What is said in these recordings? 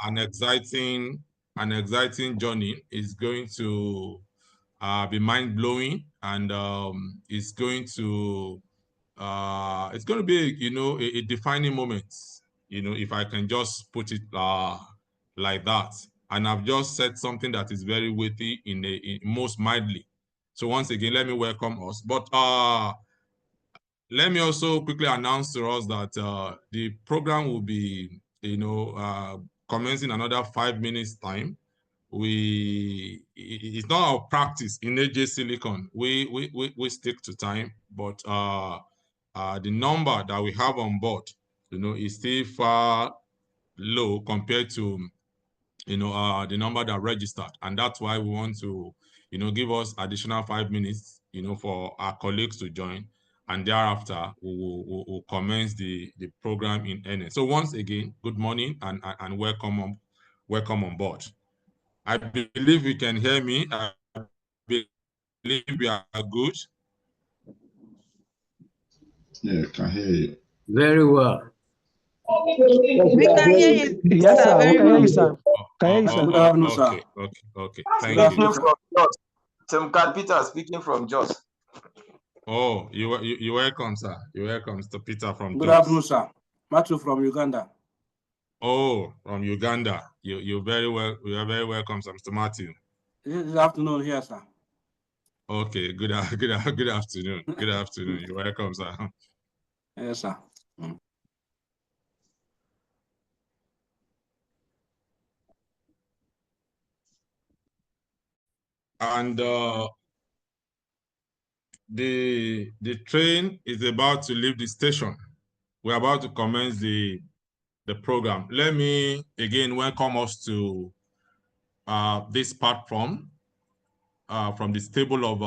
an exciting journey. It's going to be mind-blowing, and it's going to be, a defining moment, if I can just put it like that. And I've just said something that is very weighty in most mildly. So once again, let me welcome us. But let me also quickly announce to us that the program will be, commencing another 5 minutes time. It's not our practice in AJ Silicon. We stick to time, but the number that we have on board, is still far low compared to, the number that registered, and that's why we want to, give us additional 5 minutes, for our colleagues to join, and thereafter we'll commence the program in earnest. So once again, good morning and welcome on board. I believe you can hear me. I believe we are good. Yeah, I can hear you. Very well. We can hear you. Yes, sir. We can hear you, sir. Good afternoon, sir. Okay. Thank you. From Jos. Tim Peter speaking from Jos. Oh, you're welcome, sir. You're welcome, Mr. Peter from Good Jos. afternoon, sir. Matthew from Uganda. Oh, from Uganda. You're very well. You are very welcome, sir, Mr. Matthew. Good afternoon here, sir. Okay, good afternoon. Good afternoon. You're welcome, sir. Yes, sir. And the train is about to leave the station. We're about to commence the program. Let me again welcome us to this platform from the stable of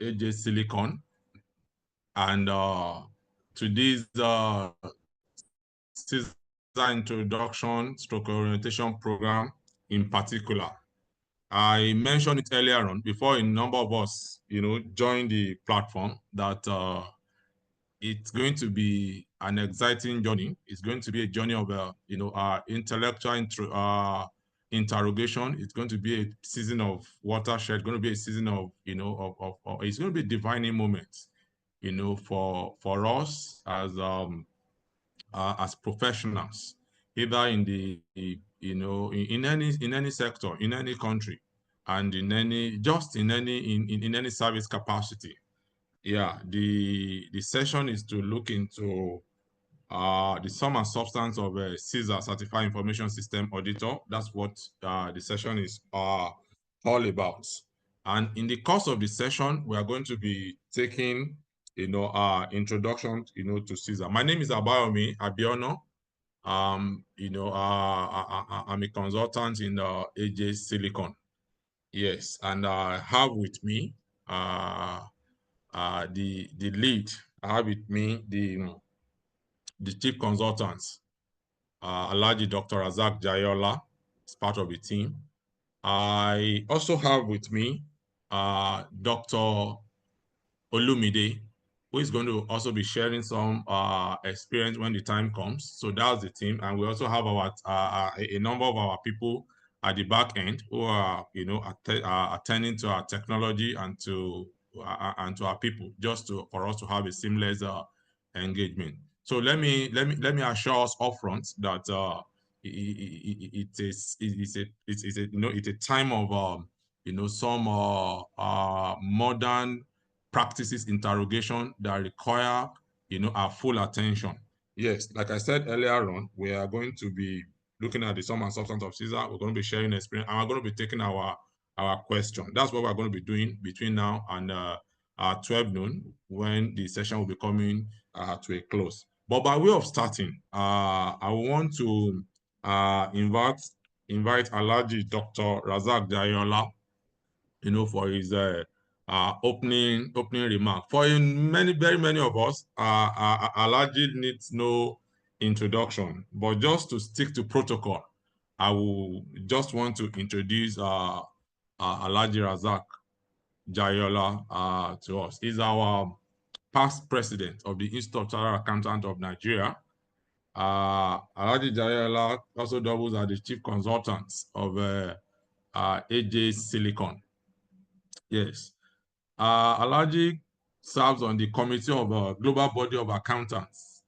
AJ Silicon, and to this CISA Introduction / Orientation Program in particular. I mentioned it earlier on before a number of us, joined the platform, that it's going to be an exciting journey. It's going to be a journey of, our intellectual interrogation. It's going to be a season of watershed. It's going to be a season of, it's going to be a defining moment, for us as professionals, either in the, in any sector, in any country, and in any service capacity. Yeah, the session is to look into the sum and substance of a CISA Certified Information System Auditor. That's what the session is all about. And in the course of the session, we are going to be taking, introduction, to CISA. My name is Abayomi Abiono. I'm a consultant in AJ Silicon. Yes, and I have with me the lead. I have with me the chief consultant, Alhaji Dr. Razak Jayola, is part of the team. I also have with me Dr. Olumide, who is going to also be sharing some experience when the time comes. So that's the team, and we also have our a number of our people at the back end who are, attending to our technology and to our people, just for us to have a seamless engagement. So let me assure us upfront that it's a time of some modern practices interrogation that require our full attention. Yes, like I said earlier on, we are going to be looking at the sum and substance of CISA. We're going to be sharing experience, and we're going to be taking our question. That's what we're going to be doing between now and 12 noon, when the session will be coming to a close. But by way of starting, I want to invite Alhaji Dr. Razak Jayola, for his opening remark. For very many of us, Alhaji needs no introduction, but just to stick to protocol, I will just want to introduce Alhaji Razak Jayola to us. He's our past president of the Institute of Chartered Accountants of Nigeria. Alhaji Jayola also doubles as the chief consultant of AJ Silicon. Yes. Alhaji serves on the committee of a global body of accountants,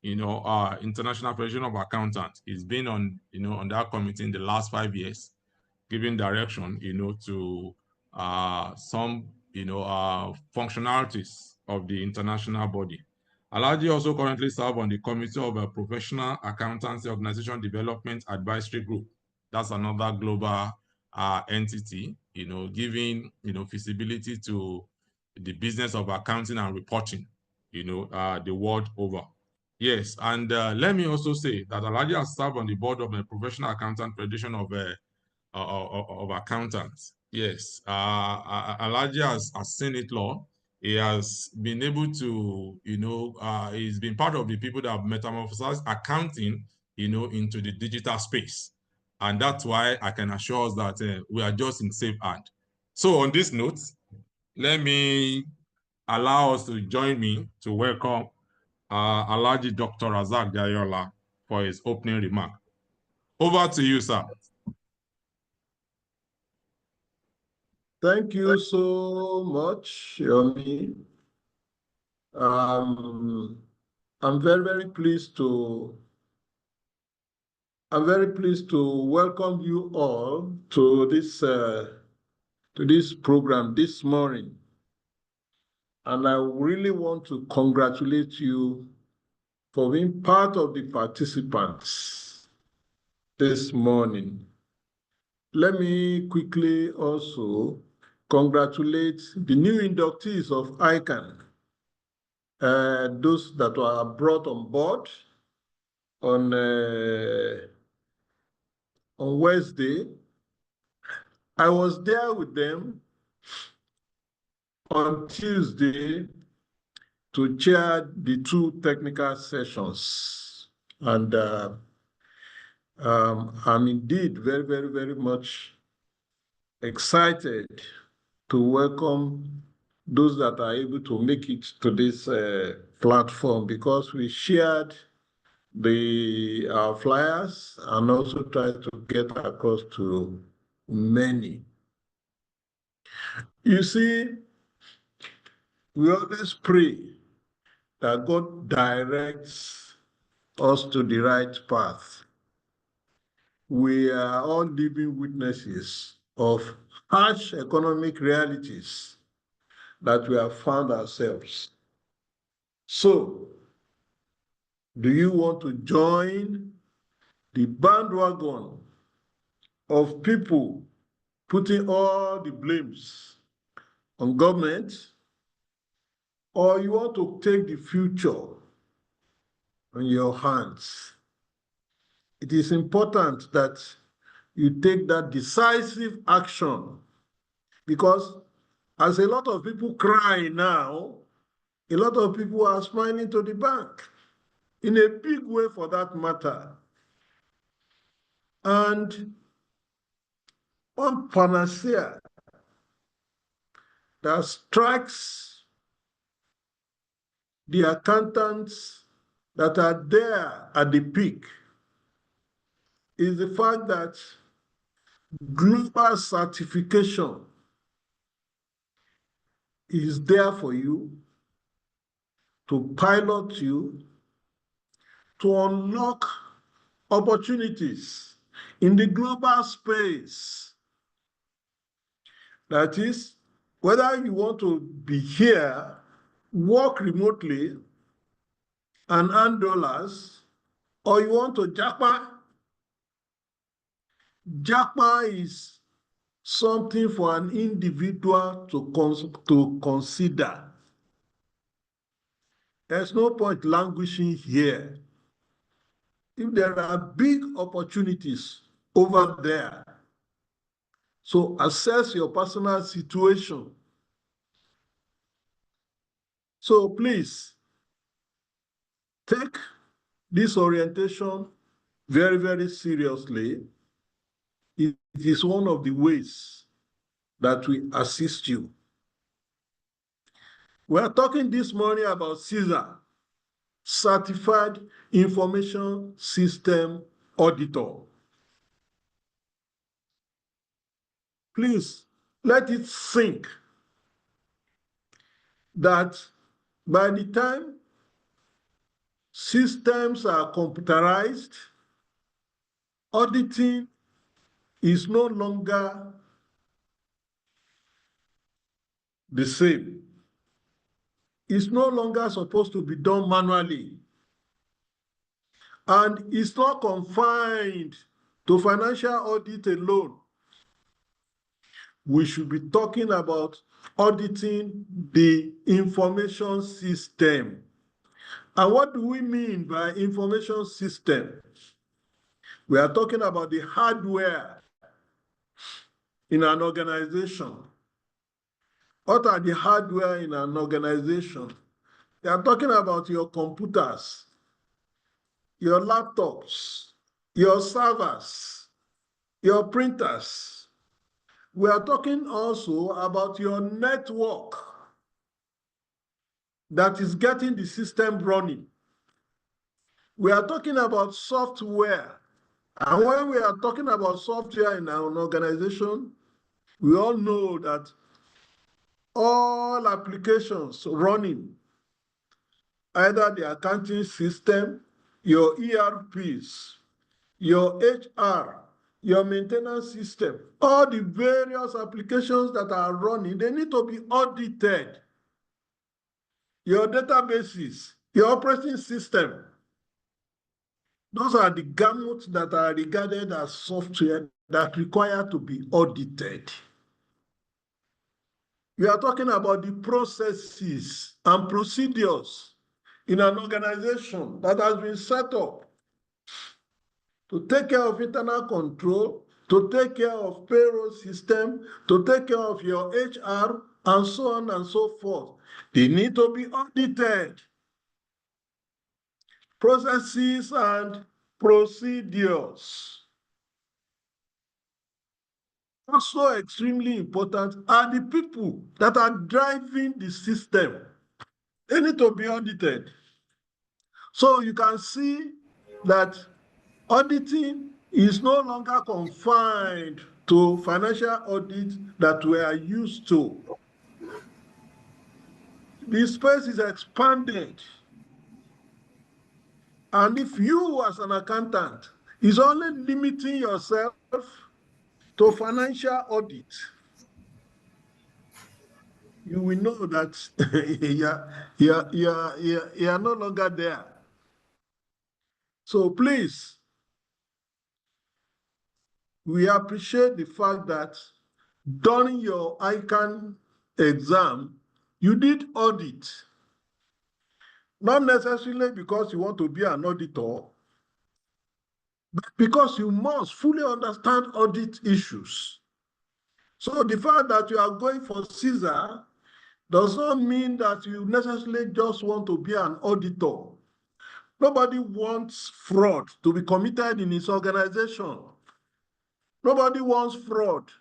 International Federation of Accountants. He's been on, on that committee in the last 5 years, giving direction, to some, functionalities of the international body. Alhaji also currently serves on the committee of a Professional Accountancy Organization Development Advisory Group. That's another global entity, giving, feasibility to the business of accounting and reporting, the world over. Yes, and let me also say that Alhaji has served on the board of the Professional Accountant Federation of Accountants. Yes, Alhaji has seen it law. He has been able to, he's been part of the people that have metamorphosized accounting, into the digital space. And that's why I can assure us that we are just in safe hand. So on this note, let me allow us to join me to welcome Alhaji Dr. Razak Jayola for his opening remark. Over to you, sir. Thank you so much, Yomi. I'm very pleased to welcome you all to this program this morning. And I really want to congratulate you for being part of the participants this morning. Let me quickly also congratulate the new inductees of ICANN, those that were brought on board on Wednesday. I was there with them on Tuesday to chair the 2 technical sessions. And I'm indeed very much excited to welcome those that are able to make it to this platform, because we shared our flyers and also tried to get across to many. You see, we always pray that God directs us to the right path. We are all living witnesses of harsh economic realities that we have found ourselves. So, do you want to join the bandwagon of people putting all the blames on government, or you want to take the future in your hands? It is important that you take that decisive action, because as a lot of people cry now, a lot of people are smiling to the bank in a big way for that matter. And one panacea that strikes the accountants that are there at the peak is the fact that global certification is there for you, to pilot you, to unlock opportunities in the global space. That is, whether you want to be here, work remotely, and earn dollars, or you want to japa. Japa is something for an individual to consider. There's no point languishing here. If there are big opportunities over there, so assess your personal situation. So please take this orientation very seriously. It is one of the ways that we assist you. We are talking this morning about CISA, Certified Information System Auditor. Please let it sink that by the time systems are computerized, auditing is no longer the same. It's no longer supposed to be done manually. And it's not confined to financial audit alone. We should be talking about auditing the information system. And what do we mean by information system? We are talking about the hardware in an organization. What are the hardware in an organization? We are talking about your computers, your laptops, your servers, your printers. We are talking also about your network that is getting the system running. We are talking about software. And when we are talking about software in an organization, we all know that all applications running, either the accounting system, your ERPs, your HR, your maintenance system, all the various applications that are running, they need to be audited. Your databases, your operating system, those are the gamut that are regarded as software that require to be audited. We are talking about the processes and procedures in an organization that has been set up to take care of internal control, to take care of payroll system, to take care of your HR, and so on and so forth. They need to be audited. Processes and procedures. Also extremely important are the people that are driving the system. They need to be audited. So you can see that auditing is no longer confined to financial audit that we are used to. The space is expanded. And if you as an accountant is only limiting yourself to financial audit, you will know that you are no longer there. So please, we appreciate the fact that during your ICANN exam, you did audit. Not necessarily because you want to be an auditor, but because you must fully understand audit issues. So the fact that you are going for CISA does not mean that you necessarily just want to be an auditor. Nobody wants fraud to be committed in his organization. Nobody wants fraud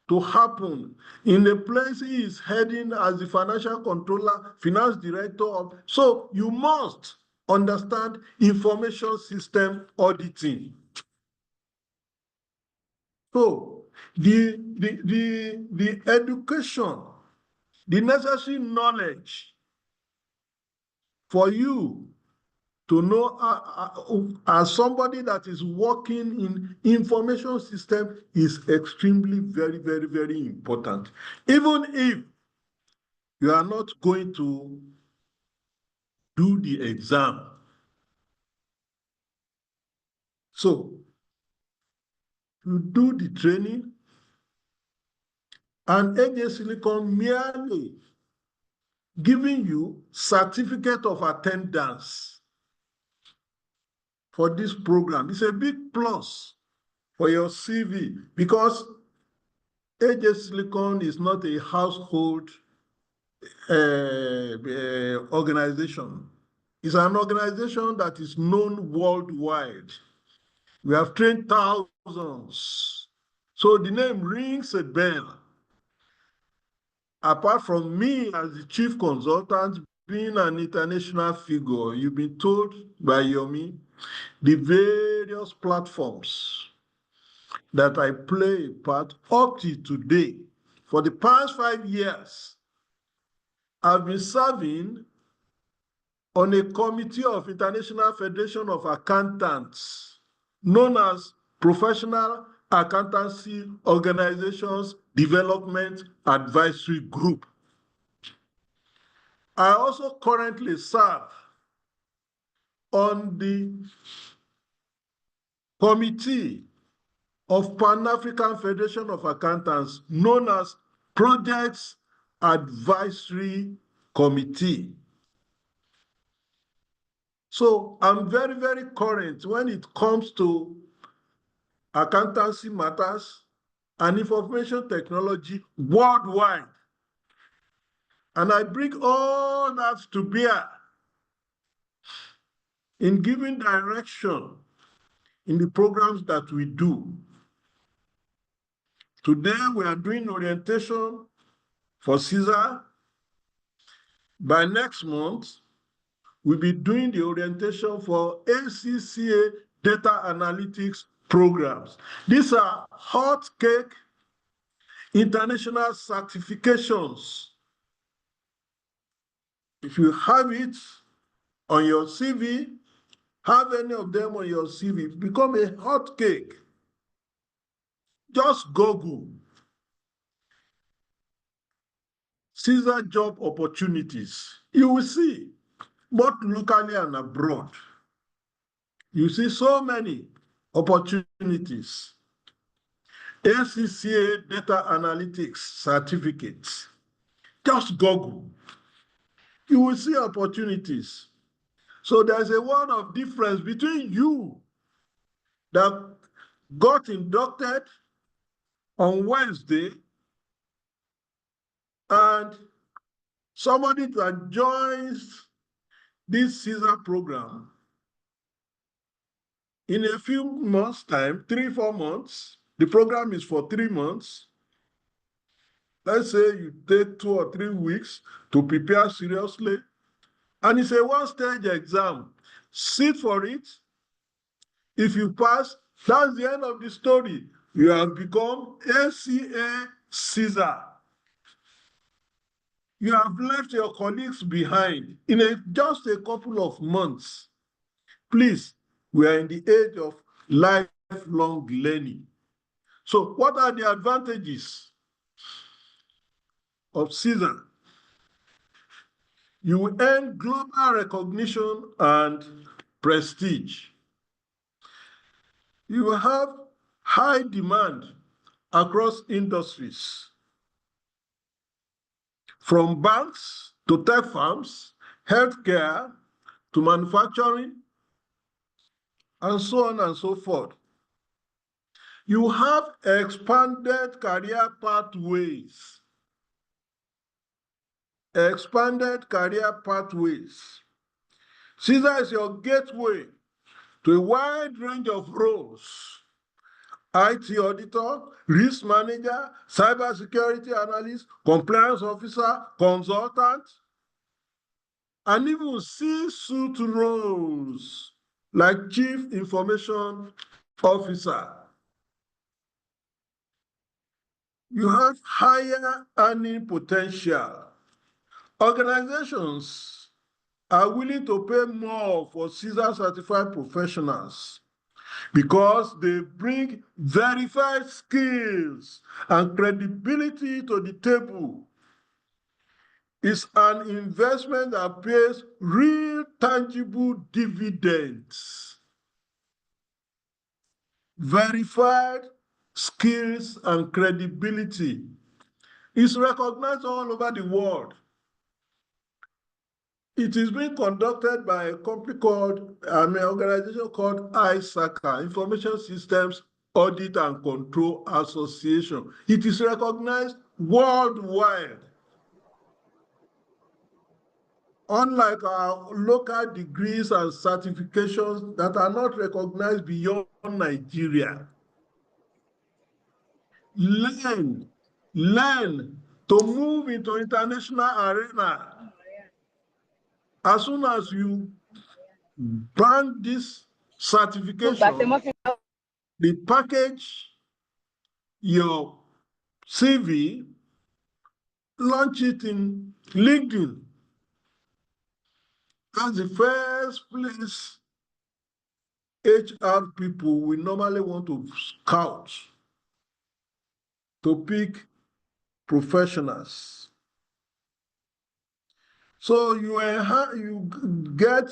to happen in the place he is heading as the financial controller, finance director of. So you must understand information system auditing. So the education, the necessary knowledge for you to know as somebody that is working in information system is extremely very, very, very important. Even if you are not going to do the exam. So you do the training, and AJ Silicon merely giving you certificate of attendance for this program. It's a big plus for your CV because AJ Silicon is not a household organization. It's an organization that is known worldwide. We have trained thousands. So the name rings a bell. Apart from me as the chief consultant being an international figure, you've been told by Yomi the various platforms that I play a part up to today. For the past 5 years, I've been serving on a committee of International Federation of Accountants, known as Professional Accountancy Organizations Development Advisory Group. I also currently serve on the committee of Pan-African Federation of Accountants, known as Projects Advisory Committee. So I'm very, very current when it comes to accountancy matters and information technology worldwide. And I bring all that to bear in giving direction in the programs that we do. Today, we are doing orientation for CISA. By next month, we'll be doing the orientation for ACCA data analytics programs. These are hot cake international certifications. If you have it on your CV, have any of them on your CV, become a hot cake. Just Google CISA job opportunities. You will see, both locally and abroad. You see so many opportunities. ACCA data analytics certificates. Just Google. You will see opportunities. So there's a world of difference between you that got inducted on Wednesday and somebody that joins this CISA program in a few months' time, 3-4 months. The program is for 3 months. Let's say you take 2 or 3 weeks to prepare seriously. And it's a one-stage exam. Sit for it. If you pass, that's the end of the story. You have become ACA CISA. You have left your colleagues behind in just a couple of months. Please, we are in the age of lifelong learning. So what are the advantages of CISA? You will earn global recognition and prestige. You will have high demand across industries, from banks to tech firms, healthcare to manufacturing, and so on and so forth. You have expanded career pathways. Expanded career pathways. CISA is your gateway to a wide range of roles: IT Auditor, Risk Manager, Cybersecurity Analyst, Compliance Officer, Consultant, and even C-suite roles like Chief Information Officer. You have higher earning potential. Organizations are willing to pay more for CISA certified professionals because they bring verified skills and credibility to the table. It's an investment that pays real tangible dividends. Verified skills and credibility is recognized all over the world. It is being conducted by a company called, an organization called ISACA, Information Systems Audit and Control Association. It is recognized worldwide. Unlike our local degrees and certifications that are not recognized beyond Nigeria. Learn to move into international arena. As soon as you bank this certification, they package your CV, launch it in LinkedIn. That's the first place HR people we normally want to scout to pick professionals. So you get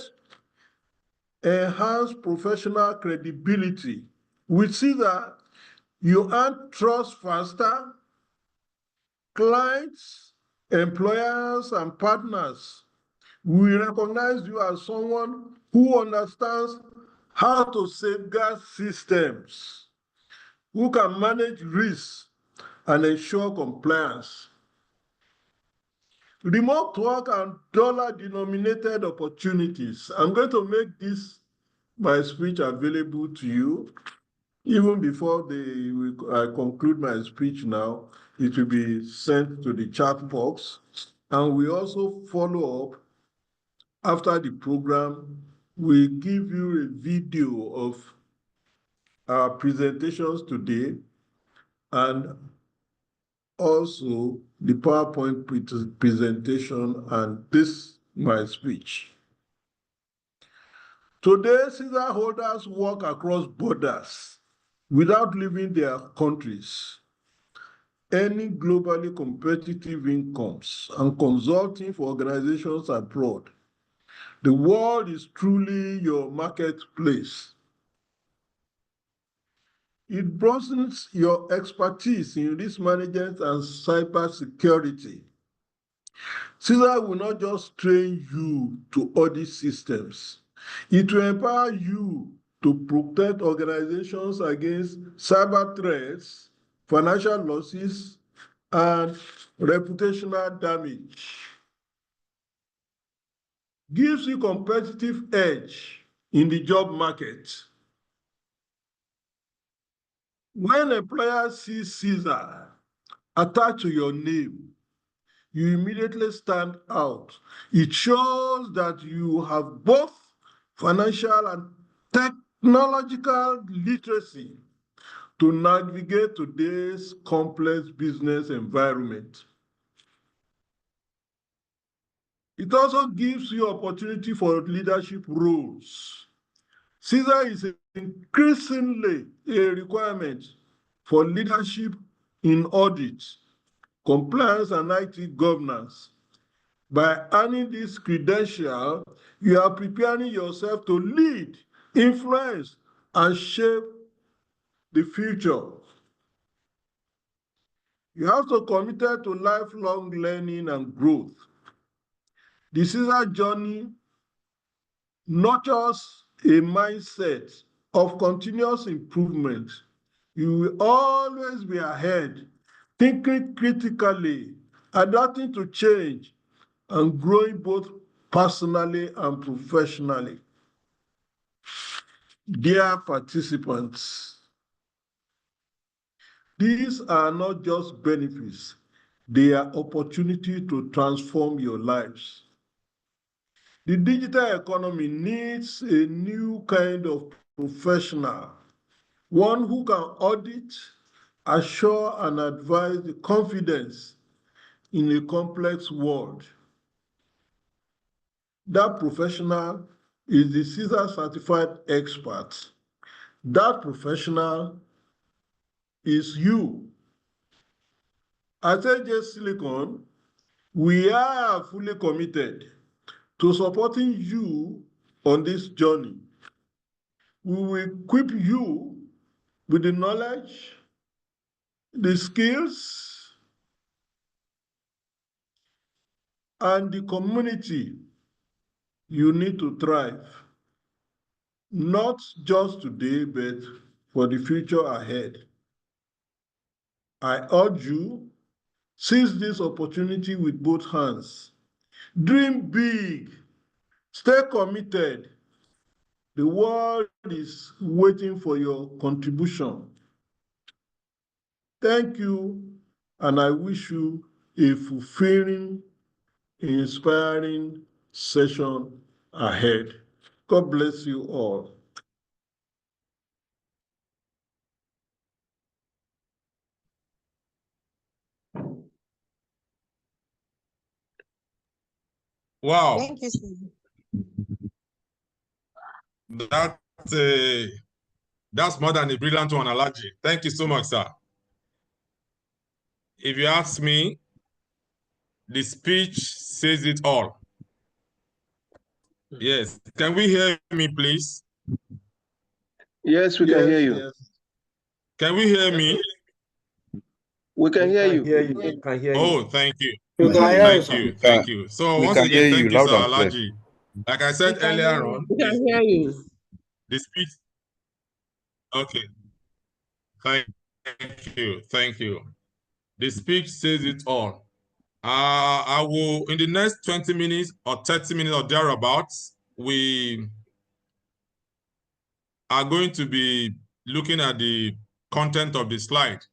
enhanced professional credibility. We see that you earn trust faster. Clients, employers, and partners will recognize you as someone who understands how to safeguard systems, who can manage risks and ensure compliance. Remote work and dollar-denominated opportunities. I'm going to make my speech available to you. Even before I conclude my speech now, it will be sent to the chat box. And we also follow up after the program. We give you a video of our presentations today and also the PowerPoint presentation and my speech. Today, CISA holders work across borders without leaving their countries, earning globally competitive incomes and consulting for organizations abroad. The world is truly your marketplace. It broadens your expertise in risk management and cybersecurity. CISA will not just train you to audit systems. It will empower you to protect organizations against cyber threats, financial losses, and reputational damage. Gives you competitive edge in the job market. When employers see CISA attached to your name, you immediately stand out. It shows that you have both financial and technological literacy to navigate today's complex business environment. It also gives you opportunity for leadership roles. CISA is increasingly a requirement for leadership in audit, compliance, and IT governance. By earning this credential, you are preparing yourself to lead, influence, and shape the future. You have to committed to lifelong learning and growth. The CISA journey nurtures a mindset of continuous improvement. You will always be ahead, thinking critically, adapting to change, and growing both personally and professionally. Dear participants, these are not just benefits, they are opportunities to transform your lives. The digital economy needs a new kind of professional, one who can audit, assure, and advise the confidence in a complex world. That professional is the CISA certified expert. That professional is you. At AJ Silicon, we are fully committed to supporting you on this journey. We will equip you with the knowledge, the skills, and the community you need to thrive, not just today, but for the future ahead. I urge you, seize this opportunity with both hands. Dream big, stay committed. The world is waiting for your contribution. Thank you, and I wish you a fulfilling, inspiring, session ahead. God bless you all. Wow. Thank you, sir. That's more than a brilliant one, Alaji. Thank you so much, sir. If you ask me, the speech says it all. Yes. Can we hear me, please? Yes, we can hear you. Yes. Can we hear me? We can hear you. We can hear you. Oh, thank you. You can hear Thank sir. you. Thank you. So We once can again, hear thank you you, loud sir and clear. Alaji. Like I said We can earlier hear you. on, We can hear you. the speech. Okay. Thank you. Thank you. The speech says it all. I will, in the next 20 minutes or 30 minutes or thereabouts, we are going to be looking at the content of the slide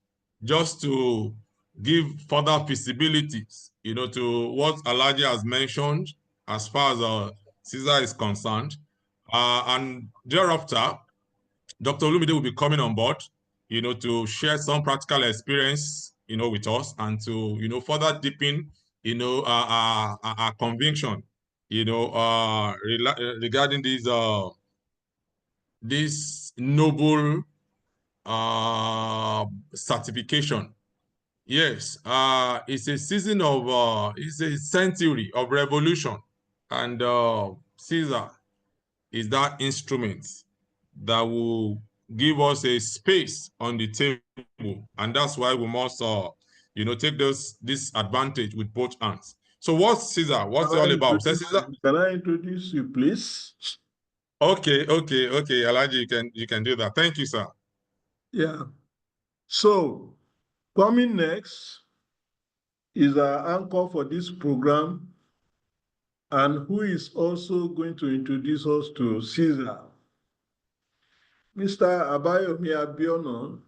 just to give further visibility, to what Alaji has mentioned as far as CISA is concerned. And thereafter, Dr. Olumide will be coming on board, to share some practical experience, with us and to, further deepen, our conviction, regarding this noble certification. Yes, it's a season of, it's a century of revolution, and CISA is that instrument that will give us a space on the table, and that's why we must, take this advantage with both hands. So what's CISA? What's it all about? Can I introduce you, please? Okay, Alaji, you can do that. Thank you, sir. Yeah. So, coming next is our anchor for this program, and who is also going to introduce us to CISA. Mr. Abayomi Abiono,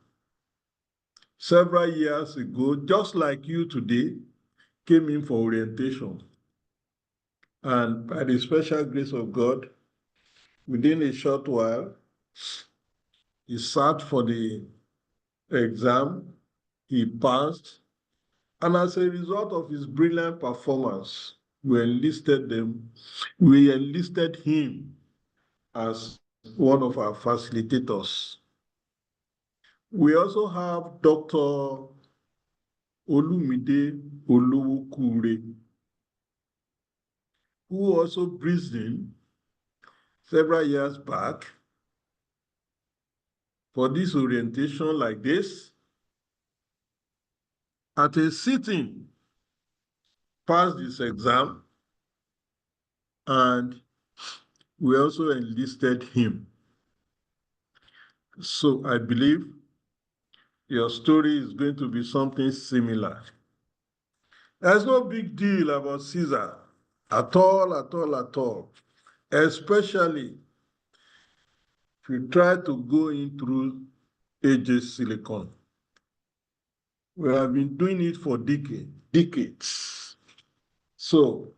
several years ago, just like you today, came in for orientation. And by the special grace of God, within a short while, he sat for the exam, he passed, and as a result of his brilliant performance, we enlisted him as one of our facilitators. We also have Dr. Olumide Olowokure, who also breezed in several years back for this orientation like this. At a sitting, passed this exam, and we also enlisted him. So I believe your story is going to be something similar. There's no big deal about CISA at all, especially if you try to go in through AJ Silicon. We have been doing it for decades. So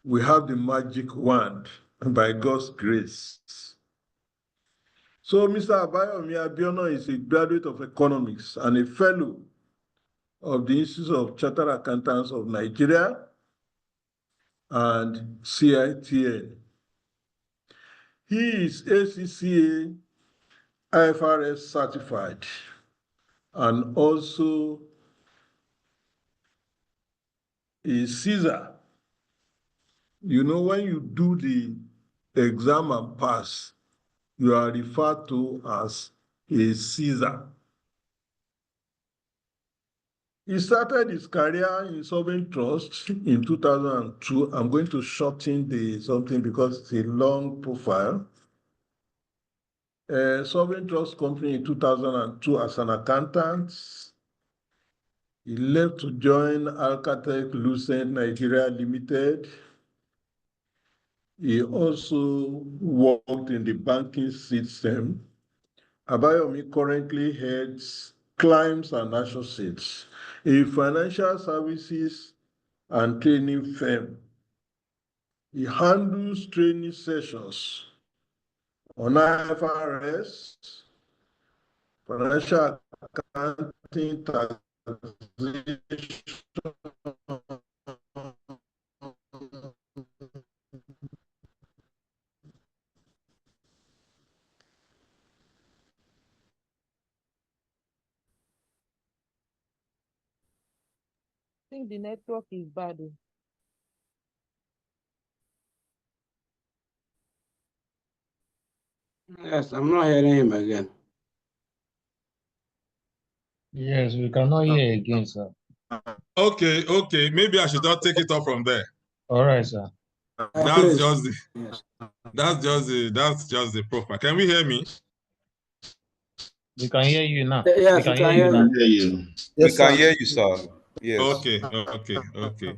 we have the magic wand by God's grace. So Mr. Abayomi Abiono is a graduate of economics and a fellow of the Institute of Chartered Accountants of Nigeria and CITN. He is ACCA IFRS certified and also is CISA. You know, when you do the exam and pass, you are referred to as a CISA. He started his career in Sovereign Trust in 2002. I'm going to shorten the something because it's a long profile. Sovereign Trust Company in 2002 as an accountant. He left to join Alcatel Lucent Nigeria Limited. He also worked in the banking system. Abayomi currently heads Climbs and Associates, a financial services and training firm He handles training sessions on IFRS, financial accounting, taxation, I think the network is bad. Yes, I'm not hearing him again. Yes, we cannot hear again, sir. Okay, okay. Maybe I should not take it off from there. All right, sir. That's Please. just the, Yes. that's just the profile. Can we hear me? We can hear you now. Yes, we can we hear can you hear now. you. Hear you. We can hear you, sir. Yes. Okay, okay, okay.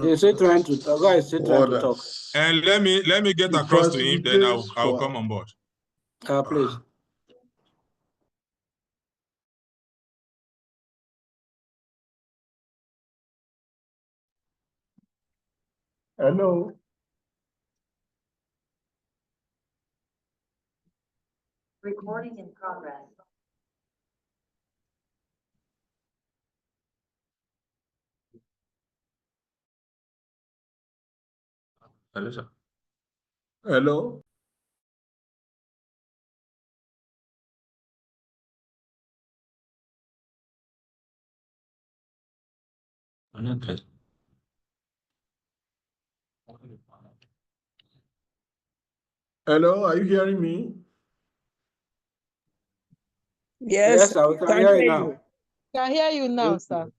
He's still trying to talk. Guys, still trying to talk. And let me get across to him, then I'll come on board. Please. Hello. Recording in progress. Hello, sir. Hello. Hello, are you hearing me? Yes, I can hear you now. Can hear you now, sir.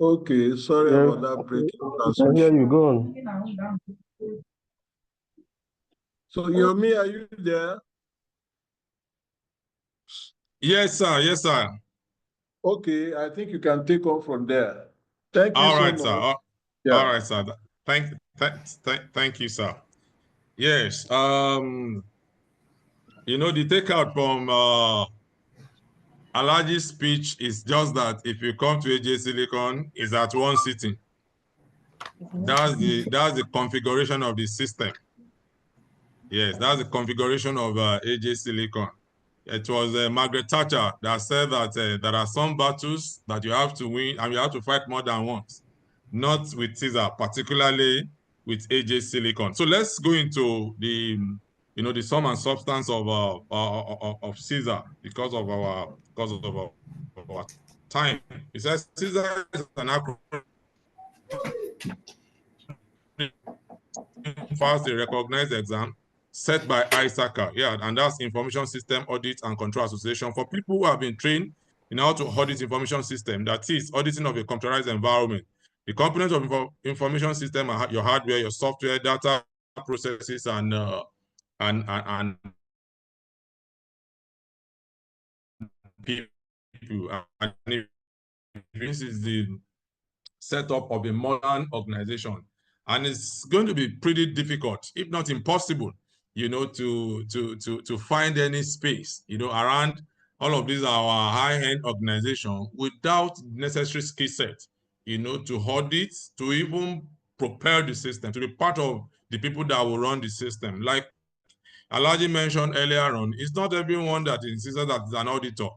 Okay, sorry about that breaking transmission. I hear you. Go on. So, Yomi, are you there? Yes, sir. Yes, sir. Okay, I think you can take off from there. Thank you All so right, much. sir. All right, sir. Thank you, sir. Yes. You know, the takeout from Alaji's speech is just that if you come to AJ Silicon, it's at one sitting. That's the configuration of the system. Yes, that's the configuration of AJ Silicon. It was Margaret Thatcher that said that there are some battles that you have to win and you have to fight more than once. Not with CISA, particularly with AJ Silicon. So let's go into the the sum and substance of CISA because of our time. It says CISA is an acronym fast a recognized exam set by ISACA, and that's Information System Audit and Control Association for people who have been trained in how to audit information system, that is auditing of a computerized environment. The components of information system are your hardware, your software, data processes, and people. And this is the setup of a modern organization, and it's going to be pretty difficult, if not impossible, to find any space, around all of these our high-end organization without necessary skill set, to audit, to even prepare the system, to be part of the people that will run the system. Like Alaji mentioned earlier on, it's not everyone that is that is an auditor.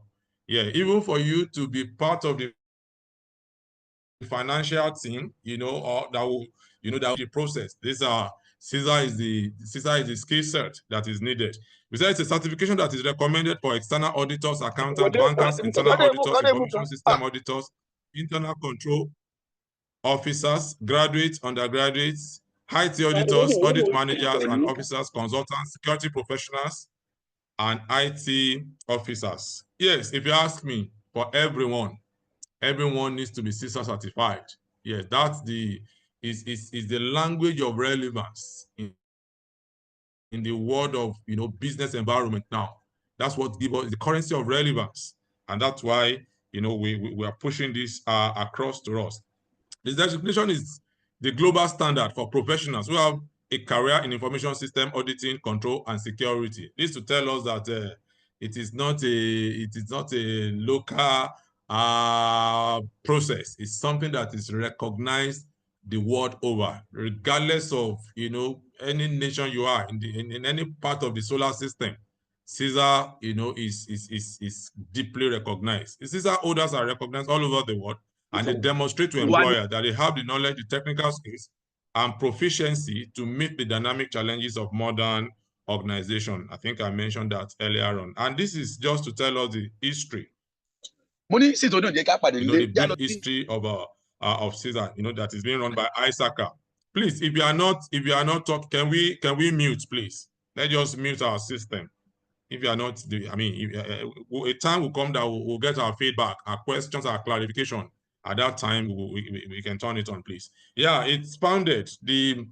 Yeah, even for you to be part of the financial team, or that will, that will be process. CISA is the skill set that is needed. We say it's a certification that is recommended for external auditors, accountants, bankers, internal auditors, information system auditors, internal control officers, graduates, undergraduates, IT auditors, audit managers and officers, consultants, security professionals, and IT officers. Yes, if you ask me, for everyone needs to be CISA certified. Yes, that's is the language of relevance in the world of business environment now. That's what gives us the currency of relevance, and that's why we are pushing this across to us. This designation is the global standard for professionals who have a career in information system auditing, control, and security. This to tell us that it is not a local process is something that is recognized the world over, regardless of, you know, any nation you are in any part of the solar system. CISA, you know, is deeply recognized. CISA auditors are recognized all over the world, and they demonstrate to employers that they have the knowledge, the technical skills, and proficiency to meet the dynamic challenges of modern organization. I think I mentioned that earlier on. And this is just to tell us the history, you know, the brief history of CISA, you know, that is being run by ISACA. Please, if you are not talking, can we mute, please? Let's just mute our system. If you are not, I mean, a time will come that we'll get our feedback, our questions, our clarification. At that time, we can turn it on, please. Yeah, it's founded. We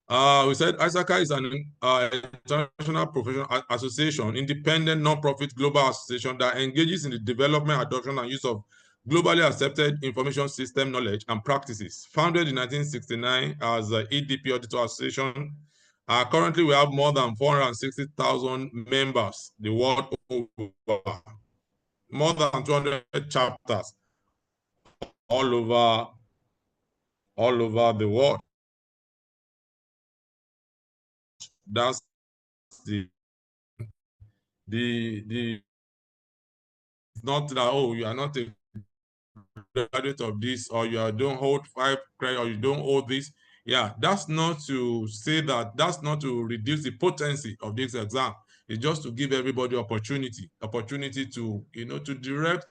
said ISACA is an international professional association, independent non-profit global association that engages in the development, adoption, and use of globally accepted information system knowledge and practices. Founded in 1969 as the EDP Auditor Association, currently we have more than 460,000 members the world over, more than 200 chapters all over the world. That's the not that, oh, you are not a graduate of this, or you don't hold 5 credit, or you don't hold this. Yeah, that's not to say that, that's not to reduce the potency of this exam. It's just to give everybody opportunity to, you know, to direct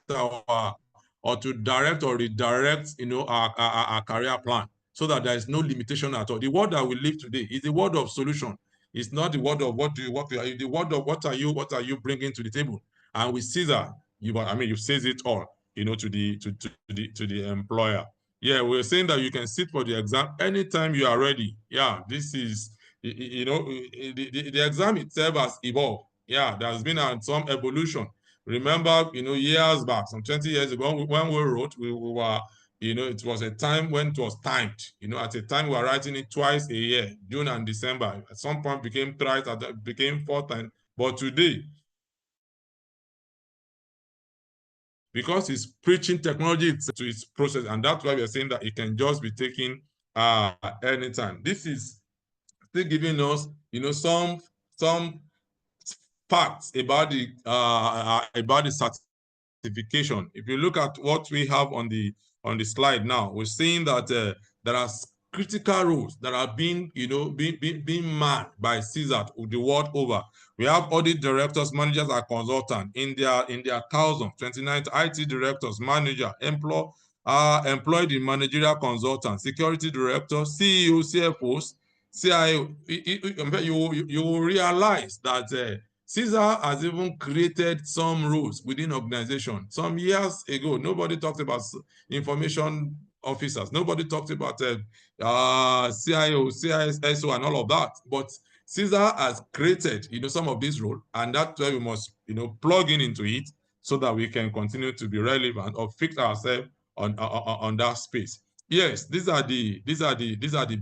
or redirect, you know, our career plan, so that there is no limitation at all. The word that we live today is the word of solution. It's not the word of the word of what are you bringing to the table. And with CISA, you says it all, you know, to the employer. Yeah, we're saying that you can sit for the exam anytime you are ready. Yeah, this is, you know, the exam itself has evolved. Yeah, there's been some evolution. Remember, you know, years back, some 20 years ago, when we wrote, we were, you know, it was a time when it was timed. You know, at a time we were writing it twice a year, June and December. At some point became thrice, became 4 times. But today, because it's preaching technology to its process, and that's why we are saying that it can just be taken anytime. This is still giving us, you know, some facts about the certification. If you look at what we have on the slide now, we're seeing that there are critical roles that are being, you know, being manned by CISA the world over. We have audit directors, managers, and consultants in their thousands, 29 IT directors, manager, employed in managerial consultants, security directors, CEO, CFOs, CIO. You will realize that CISA has even created some rules within organization. Some years ago, nobody talked about information officers. Nobody talked about CIO, CISO, and all of that. But CISA has created, you know, some of these roles, and that's why we must, you know, plug into it so that we can continue to be relevant or fix ourselves on that space. Yes, these are the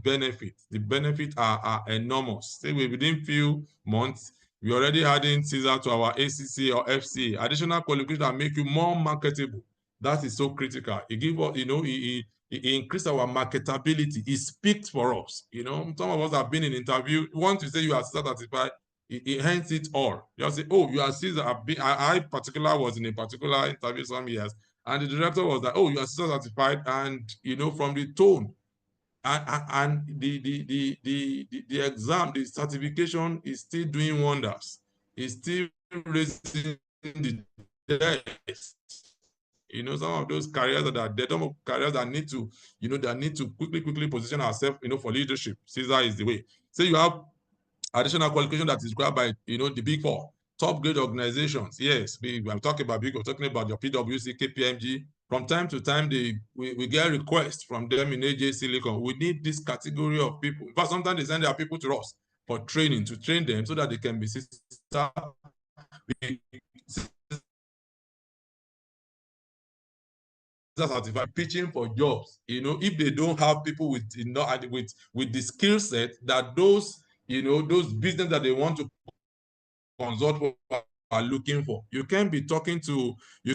benefits. The benefits are enormous. Say within few months, we already adding CISA to our ACC or FCA. Additional qualifications that make you more marketable. That is so critical. It gives us, you know, it increase our marketability. It speaks for us. You know, some of us have been in interview. Once you say you are certified, it ends it all. You say, oh, you are CISA. I particular was in a particular interview some years, and the director was like, oh, you are CISA certified, and you know, from the tone and the exam, the certification is still doing wonders. It's still raising the desk. You know, some of those careers that are dead, some of careers that need to, you know, that need to quickly position ourselves, you know, for leadership. CISA is the way. So you have additional qualification that is required by, you know, the big 4 top grade organizations. Yes, I'm talking about big, we're talking about your PwC, KPMG. From time to time, we get requests from them in AJ Silicon. We need this category of people. But sometimes they send their people to us for training, to train them so that they can be certified, pitching for jobs. You know, if they don't have people with, you know, with the skill set that those, you know, those business that they want to consult for are looking for. You can't be talking to the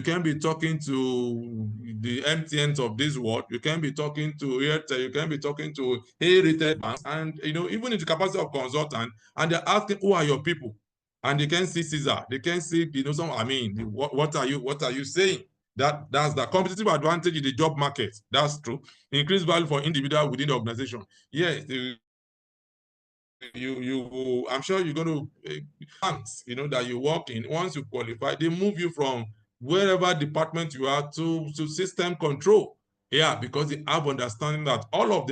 MTNs of this world. You can't be talking to Airtel. You can't be talking to retail banks. And even in the capacity of consultant, and they're asking, who are your people? And they can see CISA. They can see, some. I mean, what are you saying? That's the competitive advantage in the job market. That's true. Increased value for individual within the organization. Yes, I'm sure you're going to banks, that you work in. Once you qualify, they move you from wherever department you are to system control. Yeah, because they have understanding that all of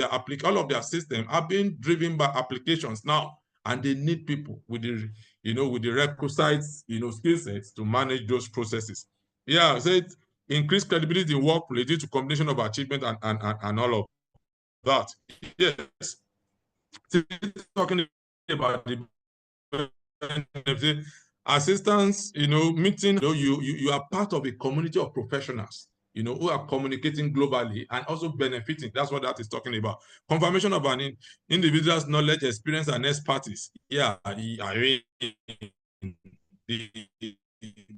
their system are being driven by applications now, and they need people with the requisite skill sets to manage those processes. Yeah, so it increased credibility in workplace due to combination of achievement and all of that. Yes. Talking about the assistance, meeting, you are part of a community of professionals, who are communicating globally and also benefiting. That's what that is talking about. Confirmation of an individual's knowledge, experience, and expertise. Yeah, I mean, the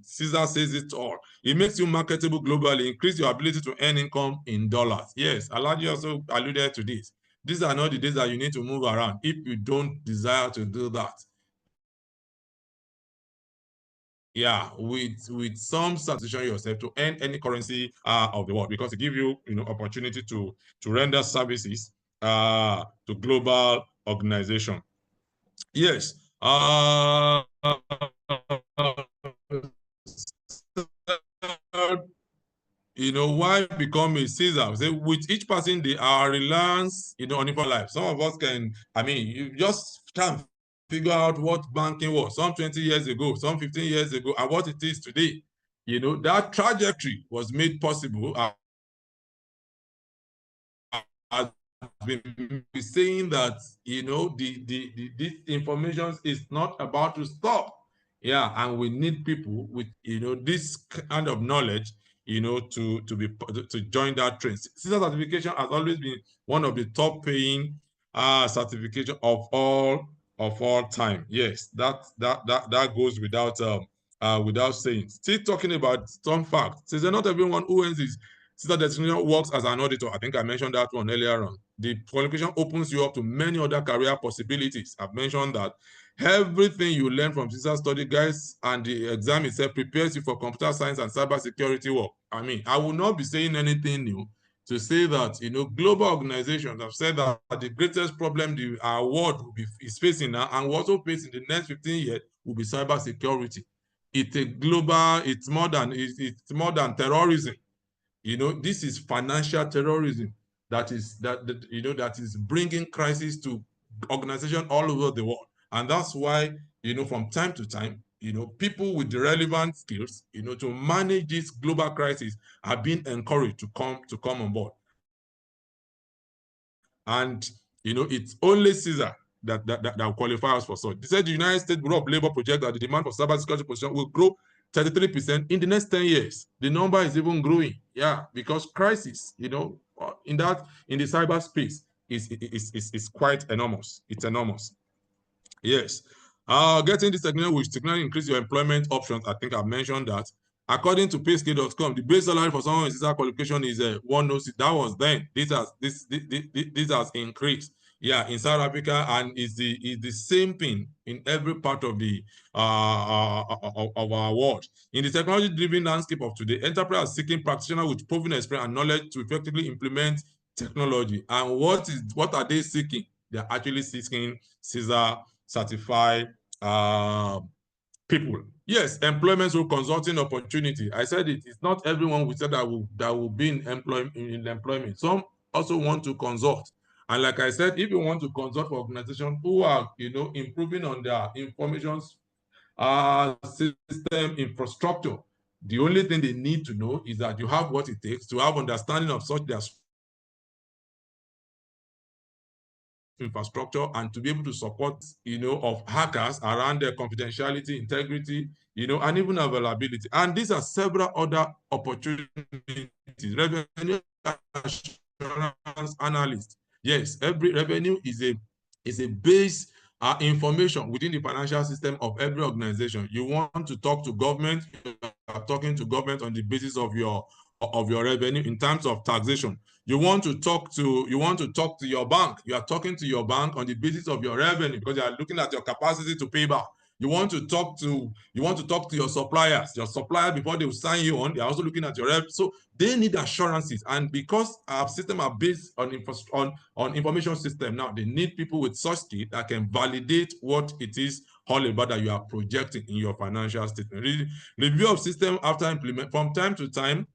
CISA says it all. It makes you marketable globally, increase your ability to earn income in dollars. Yes, Alaji also alluded to this. These are not the days that you need to move around if you don't desire to do that. Yeah, with some satisfaction yourself to earn any currency of the world, because it gives you opportunity to render services to global organization. Yes. Why become a CISA? Say, with each person, they are relance, on your life. Some of us can, you just can't figure out what banking was some 20 years ago, some 15 years ago, and what it is today. That trajectory was made possible as been saying that this information is not about to stop. Yeah, and we need people with this kind of knowledge to join that trend. CISA certification has always been one of the top paying certification of all time. Yes, that goes without saying. Still talking about some facts. Since not everyone who earns his CISA designation works as an auditor. I think I mentioned that one earlier on. The qualification opens you up to many other career possibilities. I've mentioned that everything you learn from CISA study guides and the exam itself prepares you for computer science and cybersecurity work. I will not be saying anything new to say that global organizations have said that the greatest problem our world is facing now and will also face in the next 15 years will be cybersecurity. It's more than terrorism. This is financial terrorism that is bringing crisis to organizations all over the world. And that's why, from time to time, people with the relevant skills, to manage this global crisis are being encouraged to come on board. And, it's only CISA that qualifies for such. They said the United States Bureau of Labor projects that the demand for cybersecurity position will grow 33% in the next 10 years. The number is even growing. Yeah, because crisis, in the cyberspace is quite enormous. It's enormous. Yes. Getting this technology will significantly increase your employment options. I think I've mentioned that. According to payscale.com, the base salary for someone with CISA qualification is 106. That was then. This has increased. Yeah, in South Africa, and is the same thing in every part of the of our world. In the technology-driven landscape of today, enterprise are seeking practitioners with proven experience and knowledge to effectively implement technology. And what are they seeking? They're actually seeking CISA certified people. Yes, employment through consulting opportunity. I said it's not everyone we said that will be in employment. Some also want to consult. And like I said, if you want to consult for organizations who are improving on their information system infrastructure, the only thing they need to know is that you have what it takes to have understanding of such their infrastructure and to be able to support of hackers around their confidentiality, integrity, and even availability. And these are several other opportunities. Revenue assurance analyst. Yes, every revenue is a base information within the financial system of every organization. You want to talk to government, you are talking to government on the basis of your revenue in terms of taxation. You want to talk to your bank, you are talking to your bank on the basis of your revenue because you are looking at your capacity to pay back. You want to talk to your suppliers. Your suppliers, before they will sign you on, they're also looking at your revenue. So they need assurances. And because our system are based on information system now, they need people with such skill that can validate what it is all about that you are projecting in your financial statement. Review of system after implement, from time to time,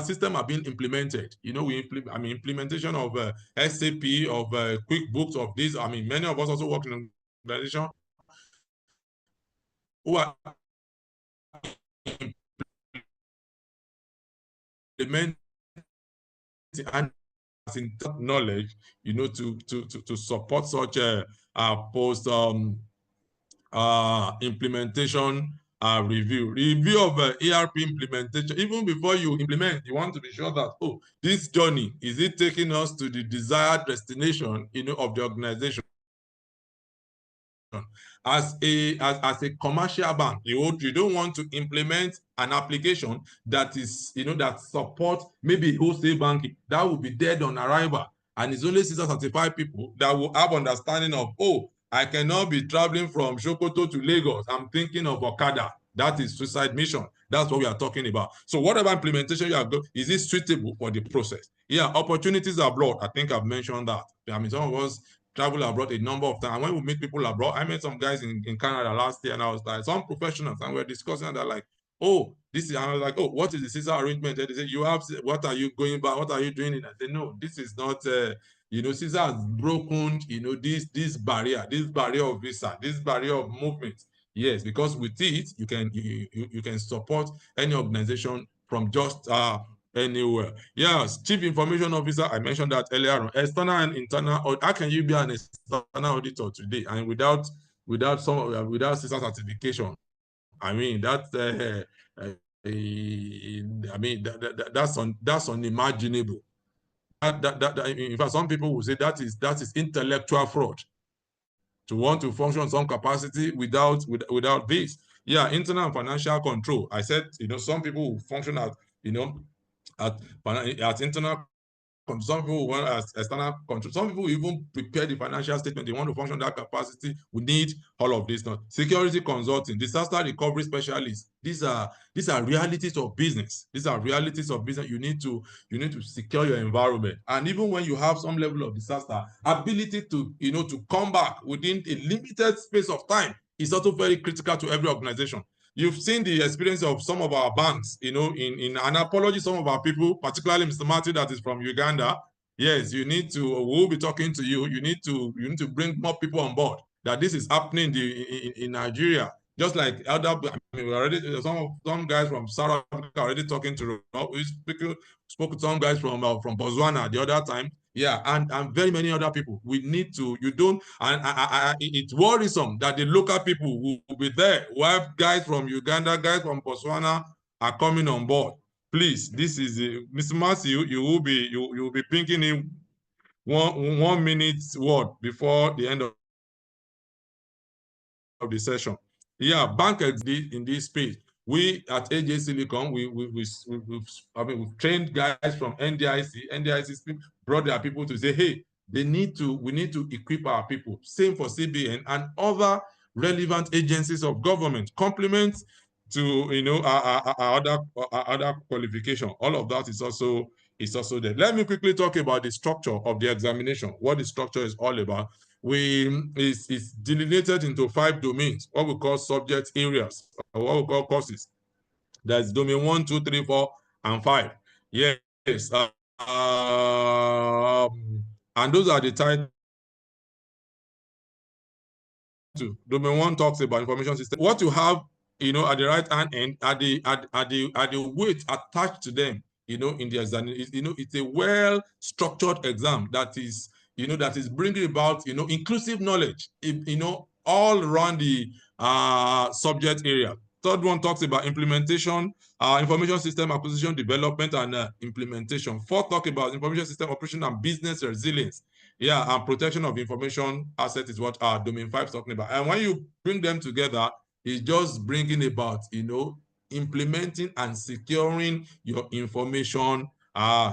system are being implemented. Implementation of SAP, of QuickBooks, of this. Many of us also work in organization who are implementing and in knowledge, to support such a post implementation review of ERP implementation. Even before you implement, you want to be sure that, oh, this journey, is it taking us to the desired destination, of the organization? As a commercial bank, you don't want to implement an application that is, that supports maybe wholesale banking. That will be dead on arrival. And it's only CISA certified people that will have understanding of, oh, I cannot be traveling from Sokoto to Lagos. I'm thinking of Okada. That is suicide mission. That's what we are talking about. So whatever implementation you have got, is it suitable for the process? Yeah, opportunities abroad. I think I've mentioned that. Some of us travel abroad a number of times. And when we meet people abroad, I met some guys in Canada last year, and I was like, some professionals, and we're discussing, and they're like, oh, this is, and I was like, oh, what is the CISA arrangement? And they say, what are you going by? What are you doing? And I say, no, this is not, CISA has broken, this barrier of visa, this barrier of movement. Yes, because with it, you can support any organization from just anywhere. Yes, Chief Information Officer, I mentioned that earlier on. External and internal, how can you be an external auditor today and without CISA certification? That's unimaginable. In fact, some people will say that is intellectual fraud to want to function in some capacity without this. Yeah, internal and financial control. I said, some people will function at internal. Some people want external control. Some people even prepare the financial statement. They want to function that capacity. We need all of this now. Security consulting, disaster recovery specialists. These are realities of business. These are realities of business. You need to secure your environment. And even when you have some level of disaster, ability to to come back within a limited space of time is also very critical to every organization. You've seen the experience of some of our banks, in an apology, some of our people, particularly Mr. Martin, that is from Uganda. Yes, we'll be talking to you. You need to bring more people on board that this is happening in Nigeria. Just like we already, some guys from South Africa already talking to, we spoke to some guys from Botswana the other time. Yeah, and very many other people. We need to, it's worrisome that the local people will be there, while guys from Uganda, guys from Botswana are coming on board. Please, this is Mr. Matthew, you will be pinking in 1 minute word before the end of the session. Yeah, bank in this space. We at AJ Silicon, we've trained guys from NDIC. NDIC brought their people to say, hey, we need to equip our people. Same for CBN and other relevant agencies of government. Complement to our other qualification. All of that is also there. Let me quickly talk about the structure of the examination. What the structure is all about. It's delineated into 5 domains, what we call subject areas, or what we call courses. That's domain 1, 2, 3, 4, and 5. Yes. And those are the titles. Domain 1 talks about information system. What you have, at the right hand end are the weights attached to them, in the examination. It's a well-structured exam that is bringing about, inclusive knowledge, all around the subject area. Third one talks about implementation, information system acquisition, development, and implementation. Fourth talk about information system operation and business resilience. Yeah, and protection of information assets is what our domain 5 is talking about. And when you bring them together, it's just bringing about, implementing and securing your information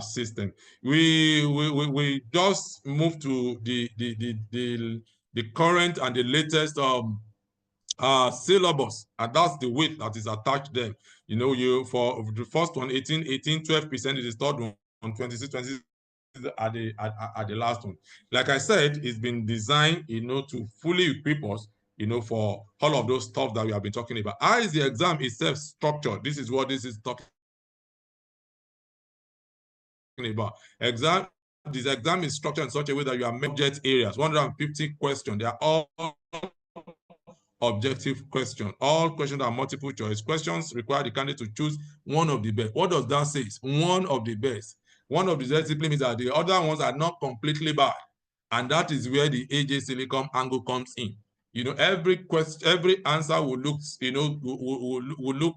system. We just moved to the current and the latest syllabus, and that's the weight that is attached there. You for the first one, 18, 12% is the third one, 26 at the last one. Like I said, it's been designed, to fully equip us, for all of those stuff that we have been talking about. How is the exam itself structured? This is what this is talking about. This exam is structured in such a way that you have subject areas, 150 questions. They are all objective questions. All questions are multiple choice. Questions require the candidate to choose one of the best. What does that say? One of the best. One of the best simply means that the other ones are not completely bad. And that is where the AJ Silicon angle comes in. Every question, every answer will look, will look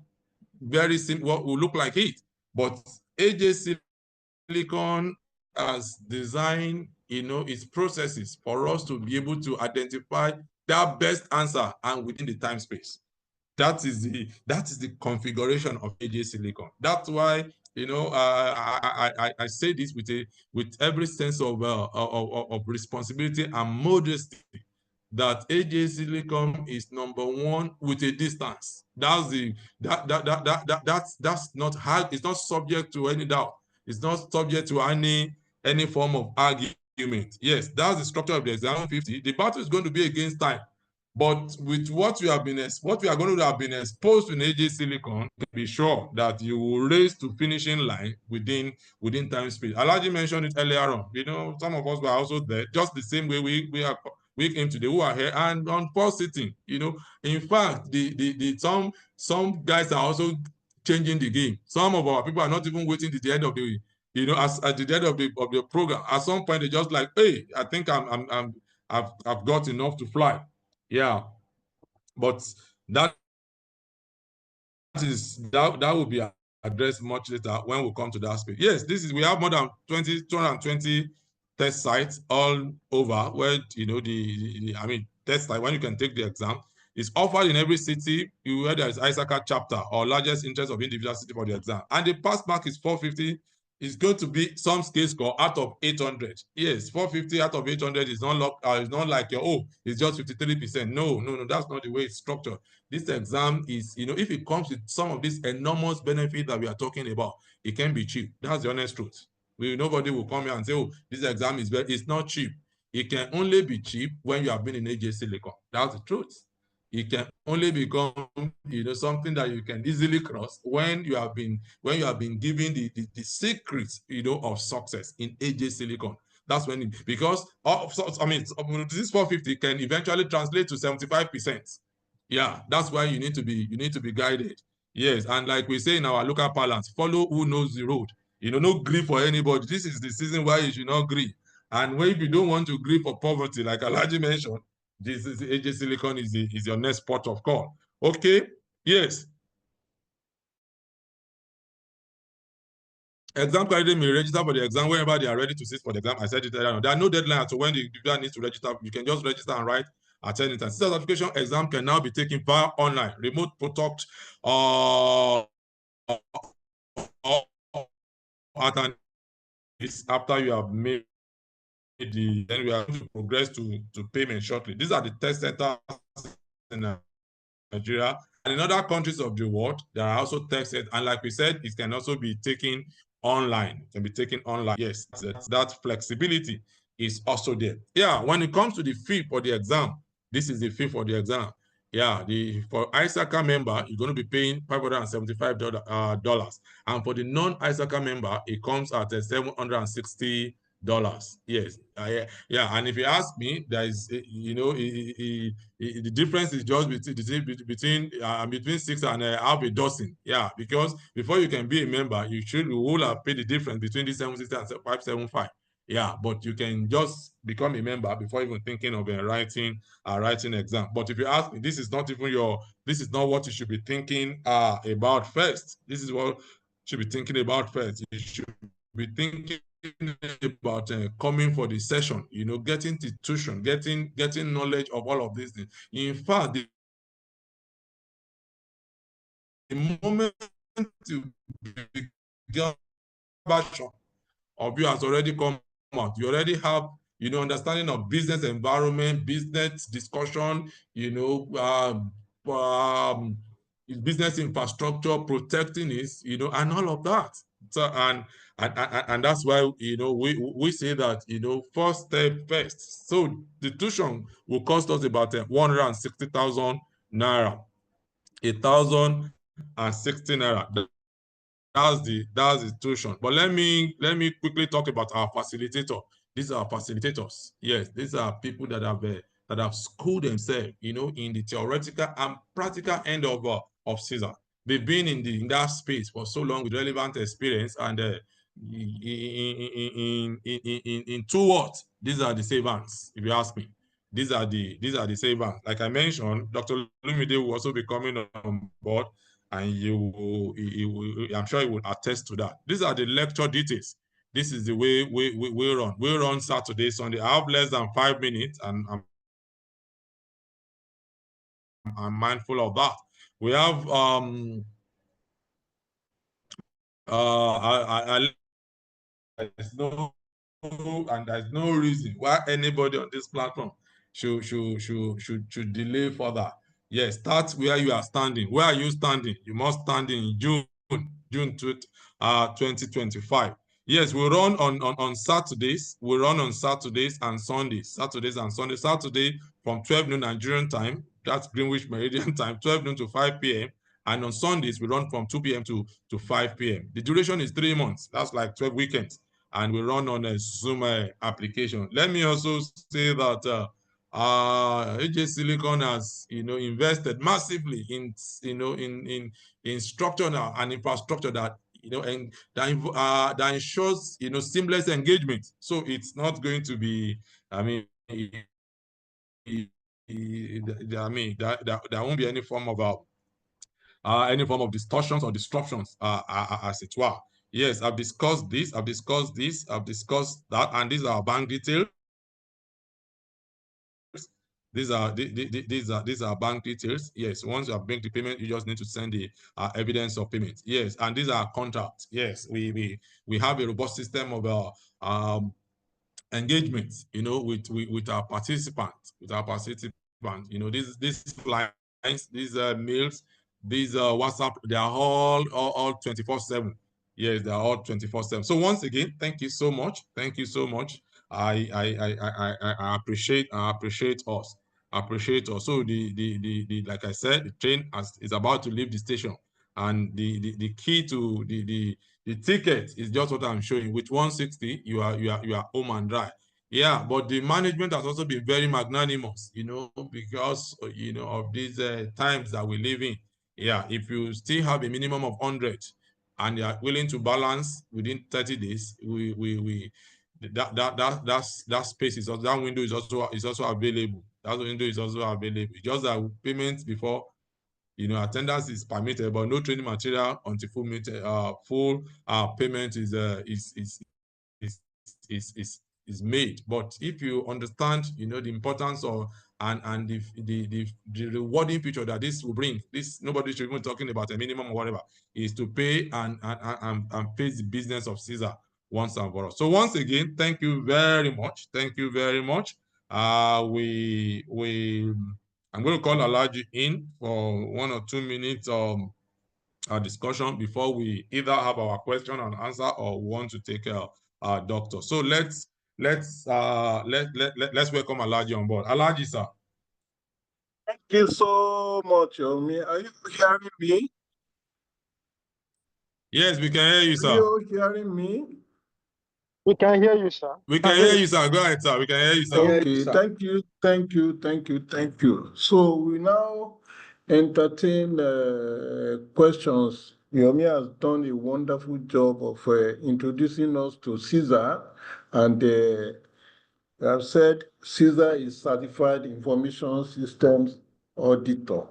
very simple, will look like it. But AJ Silicon has designed, its processes for us to be able to identify that best answer and within the time space. That is the configuration of AJ Silicon. That's why, I say this with every sense of responsibility and modesty, that AJ Silicon is number one with a distance. That's not hard. It's not subject to any doubt. It's not subject to any form of argument. Yes, that's the structure of the exam 50. The battle is going to be against time. But with what we are going to have been exposed to in AJ Silicon, be sure that you will race to finishing line within time space. Alaji mentioned it earlier on. Some of us were also there, just the same way we came today, who are here and on first sitting. In fact, some guys are also changing the game. Some of our people are not even waiting to the end of the, as at the end of the program. At some point, they just like, hey, I think I've got enough to fly. Yeah, but that will be addressed much later when we come to that space. Yes, we have more than 220 test sites all over where test site when you can take the exam. It's offered in every city where there is ISACA chapter or largest interest of individual city for the exam, and the pass mark is 450. It's going to be some scale score out of 800. Yes, 450 out of 800 is not it's not like it's just 53%. No, that's not the way it's structured. This exam is, if it comes with some of this enormous benefit that we are talking about, it can be cheap. That's the honest truth. Nobody will come here and say, oh, this exam is very, it's not cheap. It can only be cheap when you have been in AJ Silicon. That's the truth. It can only become, something that you can easily cross when you have been given the secrets, of success in AJ Silicon. That's when because this 450 can eventually translate to 75%. Yeah, that's why you need to be guided. Yes, and like we say in our local parlance, follow who knows the road. No grief for anybody. This is the season why you should not grieve. And if you don't want to grieve for poverty, like Alaji mentioned, this is AJ Silicon is your next port of call. Okay, yes. Exam candidate may register for the exam whenever they are ready to sit for the exam. I said it earlier. There are no deadlines to when the individual needs to register. You can just register and write at any time. CISA certification exam can now be taken via online, remote product, after you have made then we are going to progress to payment shortly. These are the test centers in Nigeria. And in other countries of the world, there are also test centers. And like we said, it can also be taken online. It can be taken online. Yes, that flexibility is also there. Yeah, when it comes to the fee for the exam, this is the fee for the exam. Yeah, for ISACA member, you're going to be paying $575. And for the non-ISACA member, it comes at $760. Yes, yeah. And if you ask me, there is, the difference is just between 6 and half a dozen. Yeah, because before you can be a member, you will have paid the difference between the 760 and 575. Yeah, but you can just become a member before even thinking of writing exam. But if you ask me, this is not what you should be thinking about first. This is what you should be thinking about first. You should be thinking about coming for the session, you know, getting the tuition, getting knowledge of all of these things. In fact, the moment you begin of you has already come out. You already have, you know, understanding of business environment, business discussion, you know, business infrastructure, protecting it, you know, and all of that. So and that's why, you know, we say that, you know, first step first. So the tuition will cost us about 160,000 naira, 1,060 naira. That's the tuition. But let me quickly talk about our facilitator. These are facilitators. Yes, these are people that have schooled themselves, you know, in the theoretical and practical end of CISA. They've been in that space for so long with relevant experience, and in two words, these are the savants. If you ask me, these are the savants. Like I mentioned, Dr. Lumide will also be coming on board, and I'm sure he will attest to that. These are the lecture details. This is the way we run. We run Saturday, Sunday. I have less than 5 minutes, and I'm mindful of that. We have there's no reason why anybody on this platform should delay further. Yes, start where you are standing. Where are you standing? You must stand in June 2025. Yes, we run on Saturdays. We run on Saturdays and Sundays. Saturday from 12 noon Nigerian time. That's Greenwich Meridian time, 12 noon to 5 p.m. And on Sundays, we run from 2 p.m. to 5 p.m. The duration is 3 months. That's like 12 weekends. And we run on a Zoom application. Let me also say that AJ Silicon has, you know, invested massively in, you know, in structure and infrastructure that, you know, and that ensures, you know, seamless engagement. So it's not going to be, I mean, there won't be any form of distortions or disruptions, as it were. Yes, I've discussed this, I've discussed that, and these are bank details. These are bank details. Yes, once you have made the payment, you just need to send the evidence of payment. Yes, and these are contracts. Yes, we have a robust system of engagement, you know, with our participants, you know, these lines, these mails, these WhatsApp, they are all 24/7. Yes, they are all 24/7. So once again, thank you so much. Thank you so much. I appreciate us. So the like I said, the train is about to leave the station, and the key to the ticket is just what I'm showing. With 160, you are home and dry. Yeah, but the management has also been very magnanimous, you know, because, you know, of these times that we live in. Yeah, if you still have a minimum of 100 and you are willing to balance within 30 days, that space is also, that window is also available. That window is also available. Just that payment before, you know, attendance is permitted, but no training material until full payment is made. But if you understand, you know, the importance of and the rewarding feature that this will bring, this nobody should even talking about a minimum or whatever, is to pay and face the business of CISA once and for all. So once again, thank you very much. Thank you very much. I'm going to call Alaji in for 1 or 2 minutes our discussion before we either have our question and answer or want to take our doctor. So let's welcome Alaji on board. Alaji, sir. Thank you so much, Yomi. Are you hearing me? Yes, we can hear you, sir. Are you hearing me? We can hear you, sir. We can hear you, sir. Go ahead, sir. We can hear you, sir. Okay, thank you. So we now entertain questions. Yomi has done a wonderful job of introducing us to CISA, and I've said CISA is Certified Information Systems Auditor,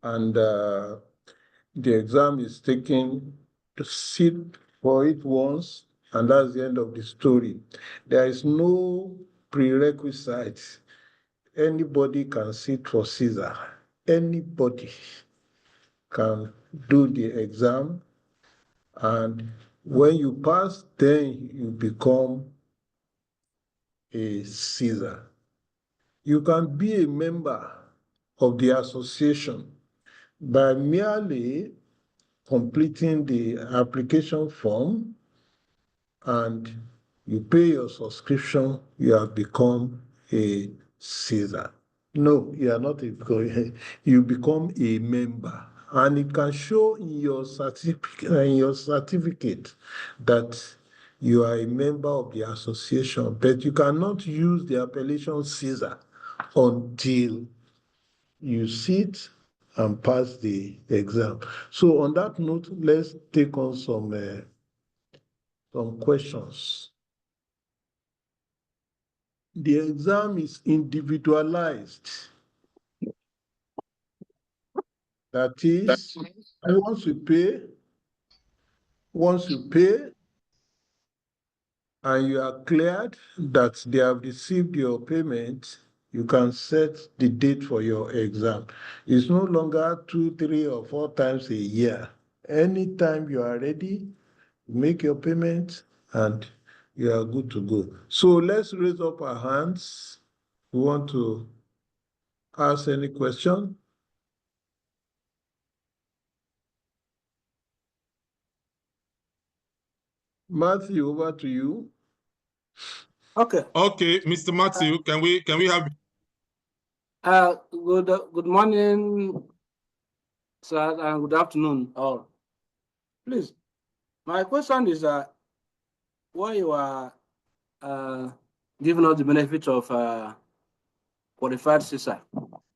and the exam is taken to sit for it once and that's the end of the story. There is no prerequisite. Anybody can sit for CISA. Anybody can do the exam, and when you pass, then you become a CISA. You can be a member of the association by merely completing the application form, and you pay your subscription, you have become a CISA. No, you are not you become a member, and it can show in your certificate that you are a member of the association, but you cannot use the appellation CISA until you sit and pass the exam. So on that note, let's take on some questions. The exam is individualized. That is, once you pay and you are cleared that they have received your payment, you can set the date for your exam. It's no longer 2, 3, or 4 times a year. Anytime you are ready, make your payment and you are good to go. So let's raise up our hands. We want to ask any question. Matthew, over to you. Okay. Okay, Mr. Matthew, can we have? Good morning, sir, and good afternoon, all. Please, my question is why you are giving us the benefit of qualified CISA.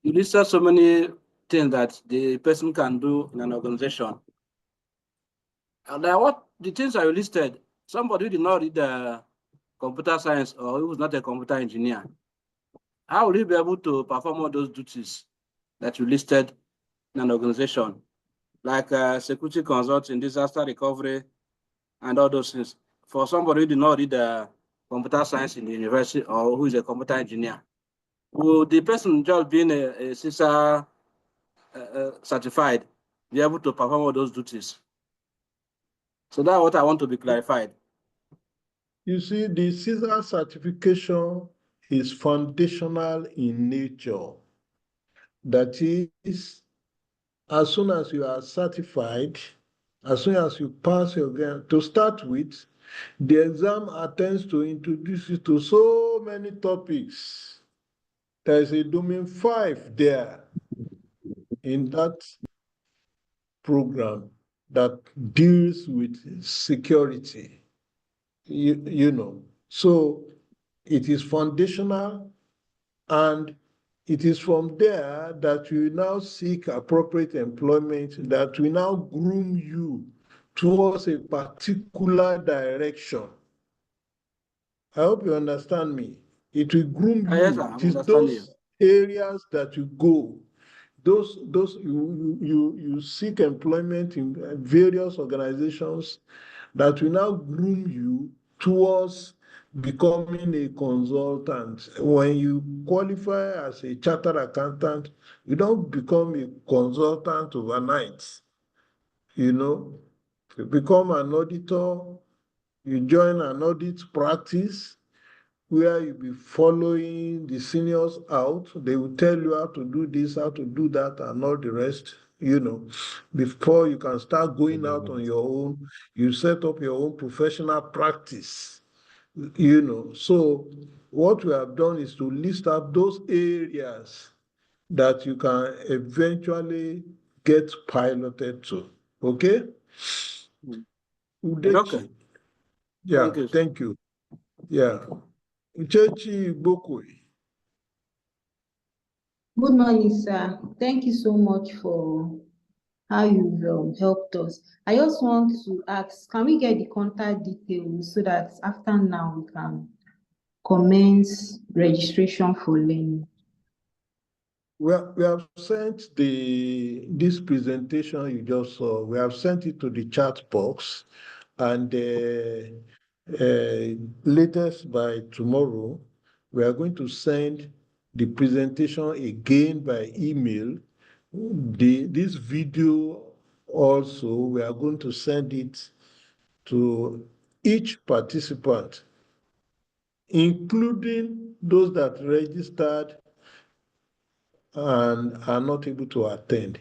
You listed so many things that the person can do in an organization. And what the things are listed, somebody who did not read computer science or who was not a computer engineer, how will he be able to perform all those duties that you listed in an organization, like security consulting, disaster recovery, and all those things? For somebody who did not read computer science in the university or who is a computer engineer, will the person just being a CISA certified be able to perform all those duties? So that's what I want to be clarified. You see, the CISA certification is foundational in nature. That is, as soon as you are certified, as soon as you pass your exam, to start with, the exam attempts to introduce you to so many topics. There is a domain 5 there in that program that deals with security. You know, so it is foundational, and it is from there that you now seek appropriate employment, that will now groom you towards a particular direction. I hope you understand me. It will groom you. Yes, sir, it is those areas that you go. You seek employment in various organizations that will now groom you towards becoming a consultant. When you qualify as a chartered accountant, you don't become a consultant overnight. You become an auditor, you join an audit practice where you'll be following the seniors out. They will tell you how to do this, how to do that, and all the rest. Before you can start going out on your own, you set up your own professional practice. So what we have done is to list out those areas that you can eventually get piloted to. Okay? Okay. Yeah, thank you. Yeah. Uchechi Bokwe. Good morning, sir. Thank you so much for how you've helped us. I just want to ask, can we get the contact details so that after now we can commence registration for learning? Well, we have sent this presentation you just saw. We have sent it to the chat box, and latest by tomorrow, we are going to send the presentation again by email. This video also, we are going to send it to each participant, including those that registered and are not able to attend.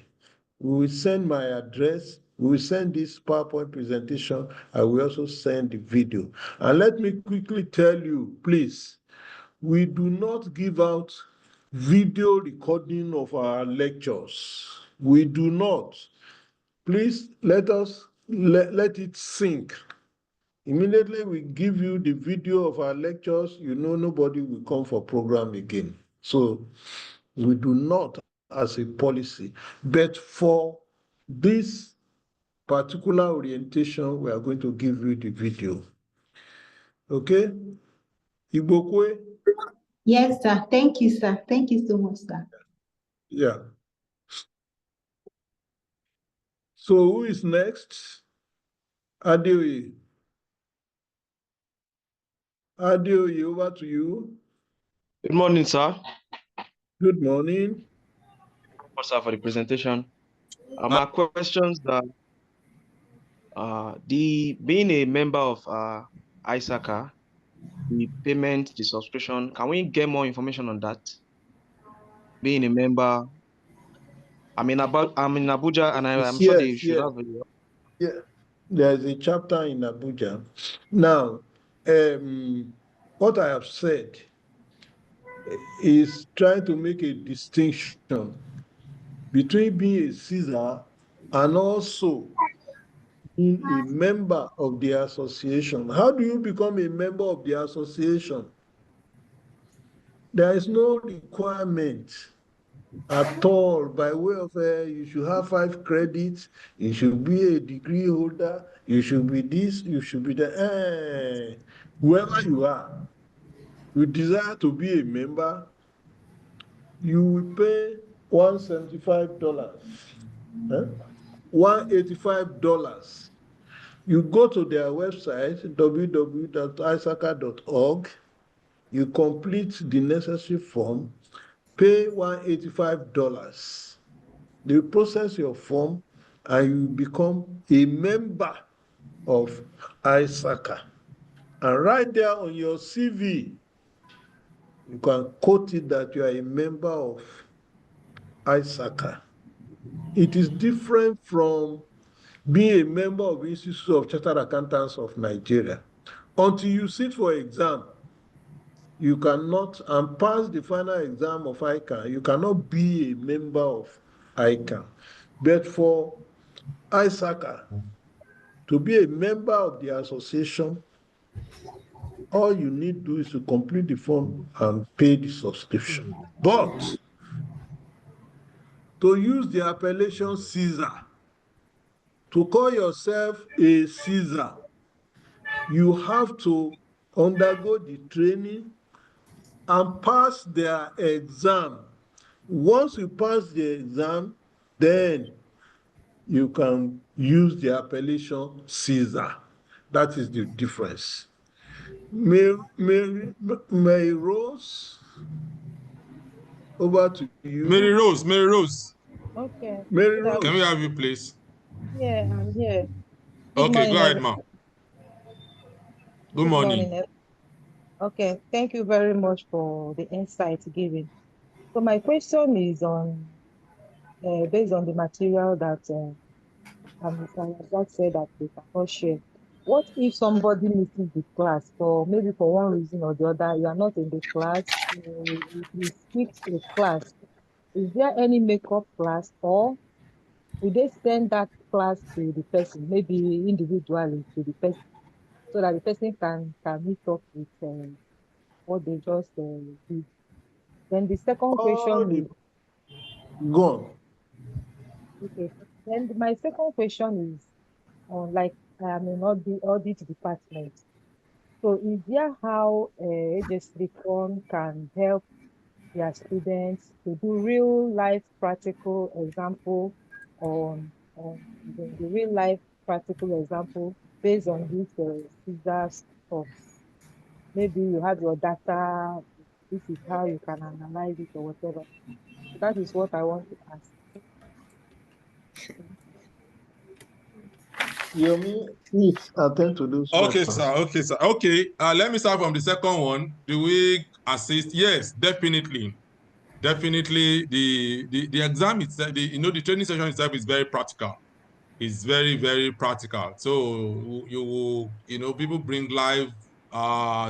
We will send my address. We will send this PowerPoint presentation. I will also send the video. And let me quickly tell you, please, we do not give out video recording of our lectures. We do not. Please let it sink. Immediately we give you the video of our lectures, you know nobody will come for program again. So we do not as a policy, but for this particular orientation, we are going to give you the video. Okay? Ibokwe? Yes, sir. Thank you, sir. Thank you so much, sir. Yeah. So who is next? Adeoye. Adeoye, over to you. Good morning, sir. Good morning. Thank you, sir, for the presentation. My questions are being a member of ISACA, the payment, the subscription. Can we get more information on that? Being a member, I'm in Abuja, and I'm sure they should have. Yeah. There's a chapter in Abuja. Now, what I have said is trying to make a distinction between being a CISA and also being a member of the association. How do you become a member of the association? There is no requirement at all by way of you should have 5 credits, you should be a degree holder, you should be this, you should be that. Whoever you are, you desire to be a member, you will pay $175, $185. You go to their website, www.isaca.org, you complete the necessary form, pay $185. They process your form and you become a member of ISACA. And right there on your CV, you can quote it that you are a member of ISACA. It is different from being a member of the Institute of Chartered Accountants of Nigeria. Until you sit for exam, you cannot, and pass the final exam of ICANN, you cannot be a member of ICANN. But for ISACA, to be a member of the association, all you need to do is to complete the form and pay the subscription. But to use the appellation CISA, to call yourself a CISA, you have to undergo the training and pass their exam. Once you pass the exam, then you can use the appellation CISA. That is the difference. Mary Rose, over to you. Mary Rose. Okay. Mary Good Can we Rose. have you, please? Yeah, I'm here. Good Okay, go morning, ahead, everyone. ma'am. Good Good morning. morning. Okay, thank you very much for the insight given. So my question is on based on the material that Mr. Razak said that we cannot share. What if somebody misses the class for maybe for one reason or the other, you are not in the class, you skipped a class. Is there any makeup class, or will they send that class to the person, maybe individually to the person, so that the person can meet up with what they just did? Then the second All question the is, gone. okay, then my second question is on, like, I am in audit department. So is there how agency reform can help their students to do real life practical example on the real life practical example based on this CISA us. Maybe you have your data, this is how you can analyze it or whatever. So that is what I want to ask. Yomi, please attend to those Okay, questions. sir. Okay, sir. Okay. Let me start from the second one. Do we assist? Yes, definitely. Definitely. The exam itself, the training session itself is very practical. It's very, very practical. So you will, people bring live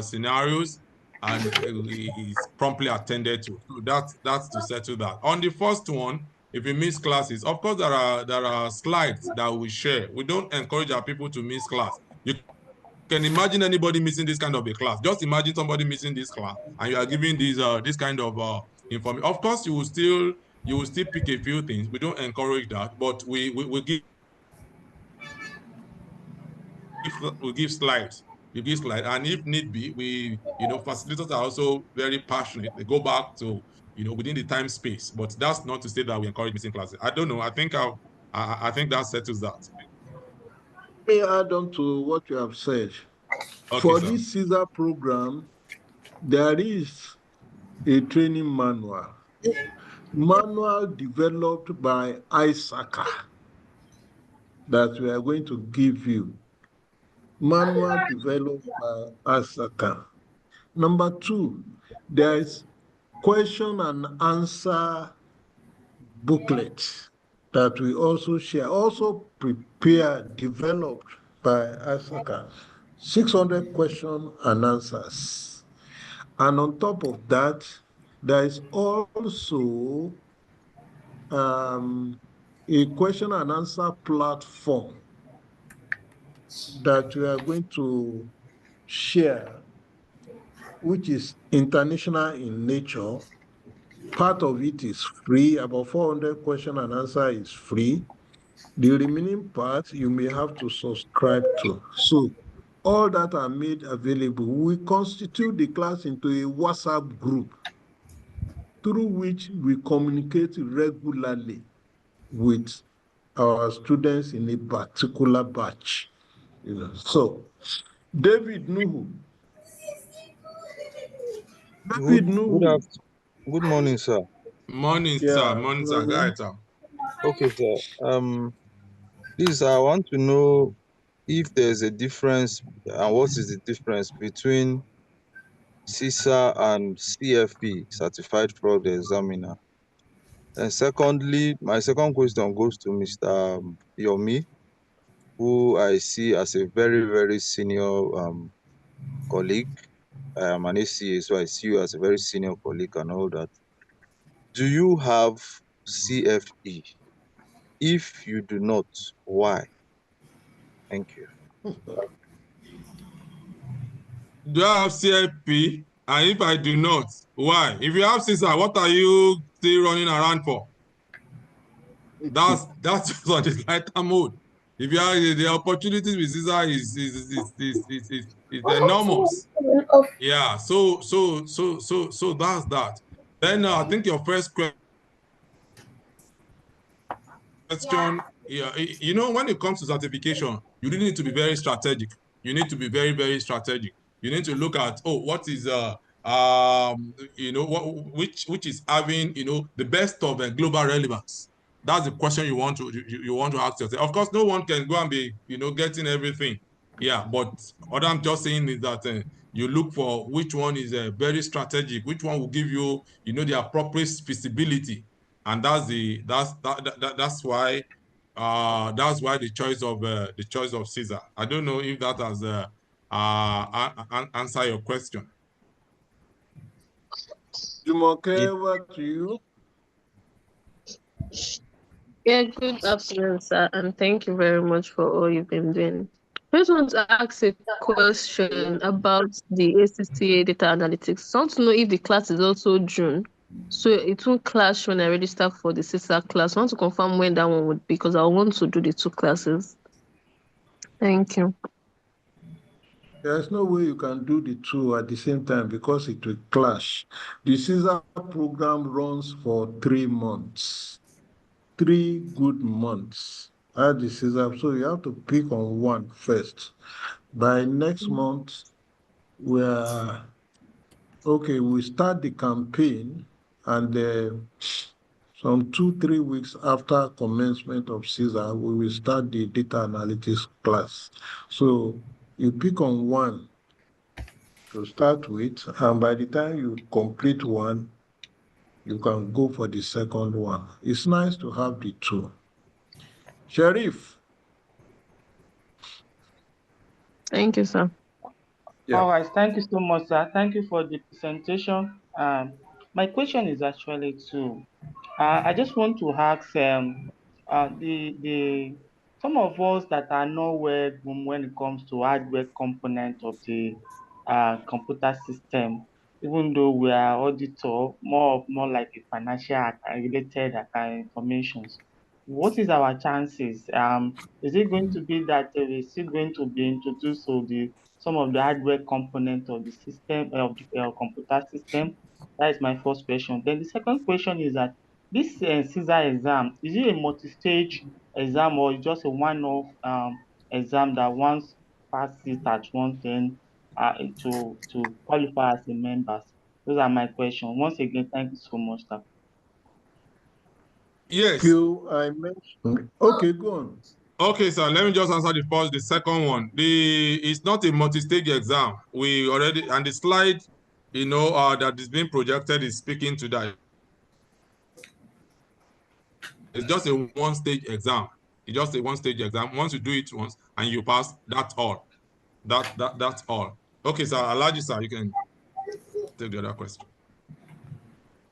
scenarios and it's promptly attended to. So that's to settle that. On the first one, if you miss classes, of course there are slides that we share. We don't encourage our people to miss class. You can imagine anybody missing this kind of a class. Just imagine somebody missing this class and you are giving this kind of information. Of course, you will still pick a few things. We don't encourage that, but we give slides. We give slides, and if need be, facilitators are also very passionate. They go back to within the time space, but that's not to say that we encourage missing classes. I don't know. I think I think that settles that. Let me add on to what you have said. Okay, For sir. this CISA program, there is a training manual developed by ISACA that we are going to give you. Manual developed by ISACA. Number two, there is question and answer booklet that we also share, also prepared, developed by ISACA. 600 questions and answers. And on top of that, there is also a question and answer platform that we are going to share, which is international in nature. Part of it is free, about 400 question and answer is free. The remaining part you may have to subscribe to. So all that are made available. We constitute the class into a WhatsApp group through which we communicate regularly with our students in a particular batch. So David Nuhu. David Nuhu. Good morning, sir. Morning, sir. Morning, sir. Go ahead, sir. Okay, sir. Please, I want to know if there's a difference and what is the difference between CISA and CFP, Certified Fraud Examiner. And secondly, my second question goes to Mr. Yomi, who I see as a very, very senior colleague. I am an ACA, so I see you as a very senior colleague and all that. Do you have CFE? If you do not, why? Thank you. Do I have CFP? And if I do not, why? If you have CISA, what are you still running around for? That's on the lighter mode. If you have the opportunities with CISA is enormous. Yeah. So that's that. Then I think your first question, when it comes to certification, you really need to be very strategic. You need to be very, very strategic. You need to look at, what is which is having, the best of global relevance. That's the question you want to ask yourself. Of course, no one can go and be, getting everything. Yeah, but what I'm just saying is that you look for which one is very strategic, which one will give you, the appropriate feasibility, and that's why the choice of CISA. I don't know if that has answer your question. Jumoke, over to you. Yeah, good afternoon, sir, and thank you very much for all you've been doing. I just want to ask a question about the ACCA data analytics. I want to know if the class is also June, so it won't clash when I register for the CISA class. I want to confirm when that one would be because I want to do the two classes. Thank you. There's no way you can do the two at the same time because it will clash. The CISA program runs for 3 months. 3 good months at the CISA. So you have to pick on one first. By next month, we start the campaign, and some 2-3 weeks after commencement of CISA, we will start the data analytics class. So you pick on one to start with, and by the time you complete one, you can go for the second one. It's nice to have the two. Sheriff. Thank you, sir. Yeah. All right, thank you so much, sir. Thank you for the presentation. My question is actually I just want to ask some of us that are not well when it comes to hardware component of the computer system, even though we are auditor, more like a financial related information. What is our chances? Is it going to be that we're still going to be introduced to some of the hardware component of the system of the computer system? That is my first question. Then the second question is that this CISA exam, is it a multi-stage exam or just a one-off exam that once pass it at once then to qualify as a member? Those are my questions. Once again, thank you so much, sir. Yes. I mentioned. Okay, go on. Okay, sir. Let me just answer the second one. It's not a multi-stage exam. We already, and the slide, that is being projected is speaking to that. It's just a one-stage exam. It's just a one-stage exam. Once you do it once and you pass, that's all. That's all. Okay, sir. Alaji, sir, you can take the other question.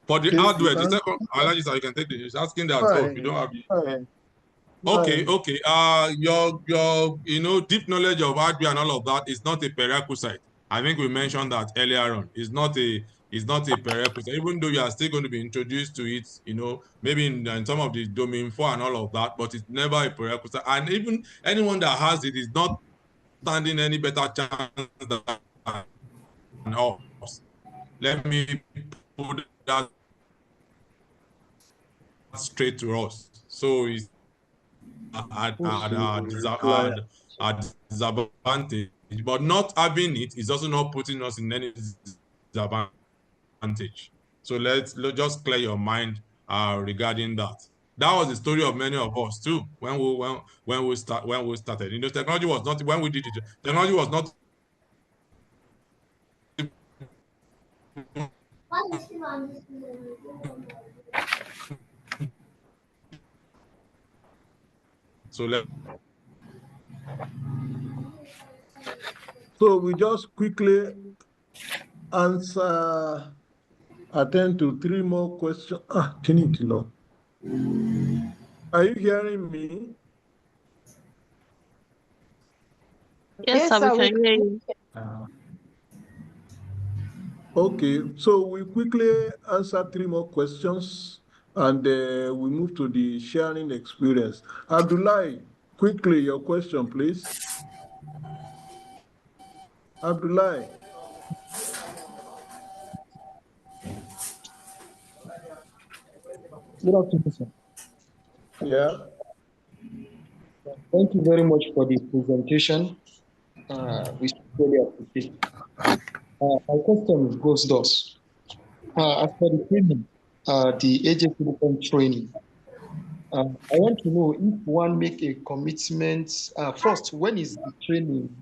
For the hardware, the second, Alaji, sir, you can take the. He's asking that. Oh, you don't have the. Okay. Your deep knowledge of hardware and all of that is not a prerequisite. I think we mentioned that earlier on. It's not a prerequisite, even though you are still going to be introduced to it, maybe in some of the domain 4 and all of that, but it's never a prerequisite. And even anyone that has it is not standing any better chance than us. Let me put that straight to us. So it's at disadvantage, but not having it is also not putting us in any disadvantage. So let's just clear your mind regarding that. That was the story of many of us too when we started. Technology was not when we did it. Technology was not. So we just quickly attend to 3 more questions. Are you hearing me? Yes, sir, we can hear you. Okay, so we quickly answer 3 more questions and we move to the sharing experience. Abdullahi, quickly your question, please. Abdullahi. Good afternoon, sir. Yeah. Thank you very much for the presentation. We really appreciate it. My question goes thus. As for the training, the agency training, I want to know if one make a commitment, first, when is the training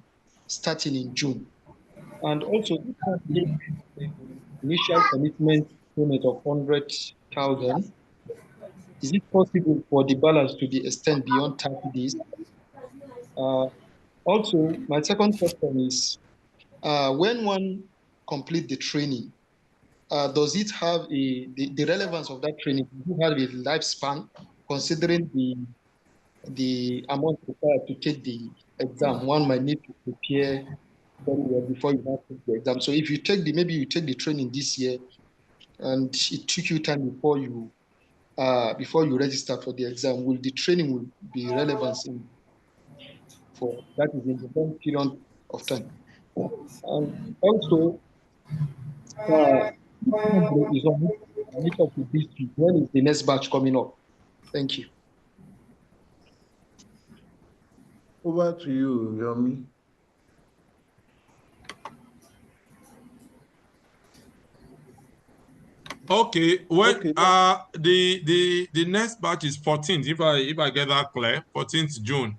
starting in June? And also, if one make initial commitment payment of 100,000, is it possible for the balance to be extended beyond 30 days? Also, my second question is, when one complete the training, does it have the relevance of that training? Does it have a lifespan, considering the amount required to take the exam? One might need to prepare very well before you have to take the exam. So if you take maybe you take the training this year, and it took you time before you register for the exam, will the training will be relevant for that is in the long period of time? And also, is on meet up with this week. When is the next batch coming up? Thank you. Over to you, Yomi. Okay. Well, Okay. the next batch is 14th. If I get that clear, 14th June.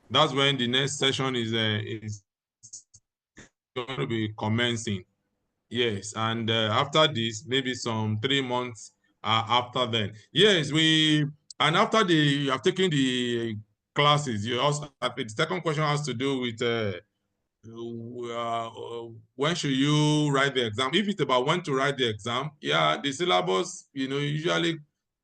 That's when the next session is going to be commencing. Yes, and after this, maybe some 3 months after then. Yes, and after you have taken the classes, you also, the second question has to do with when should you write the exam? If it's about when to write the exam, yeah, the syllabus, usually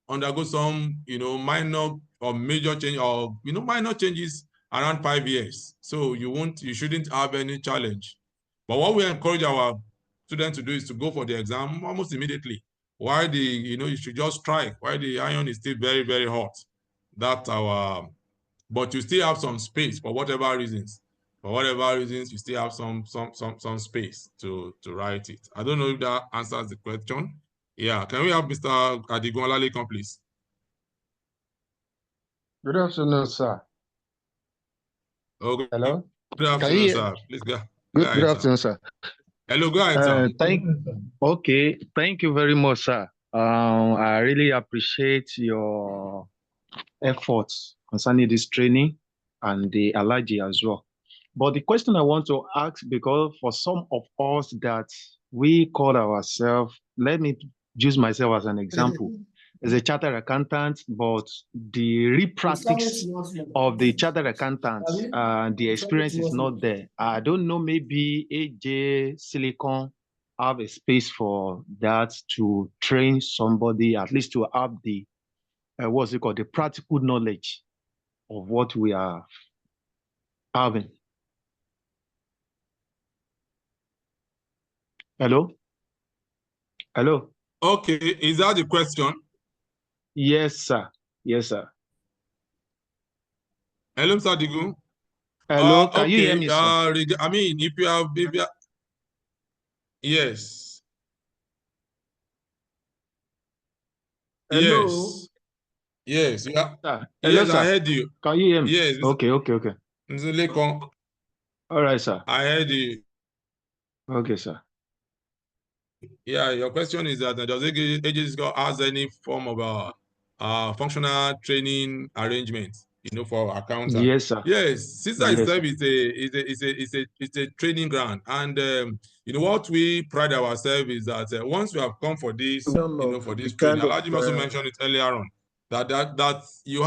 undergo some, minor or major change or, minor changes around 5 years. So you shouldn't have any challenge. But what we encourage our students to do is to go for the exam almost immediately. Why you should just strike while the iron is still very, very hot. That's but you still have some space for whatever reasons. For whatever reasons, you still have some space to write it. I don't know if that answers the question. Yeah, can we have Mr. Adigun Olalekan, please? Good afternoon, sir. Okay. Hello? Good afternoon, sir. Please go ahead, Good sir. afternoon, sir. Hello, go ahead, sir. Thank you very much, sir. I really appreciate your efforts concerning this training and the allergy as well. But the question I want to ask, because for some of us that we call ourselves, let me use myself as an example, as a chartered accountant, but the real practice of the chartered accountant, the experience is not there. I don't know, maybe AJ Silicon have a space for that to train somebody, at least to have the, what's it called, the practical knowledge of what we are having. Hello? Hello? Okay, is that the question? Yes, sir. Yes, sir. Hello, Mr. Adigun. Hello, can you hear okay. me, sir? I mean, if you are, yes. Hello? Yes. Yeah. Hello, Yes, sir. I heard you. Can you hear me? Yes. Okay. Mr. Lekon. All right, sir. I heard you. Okay, sir. Yeah, your question is that does agency has any form of functional training arrangement, for accountants? Yes, sir. Yes, CISA Yes, itself is a training ground, and what we pride ourselves is that once we have come for this, for this training, Alhaji also mentioned it earlier on that you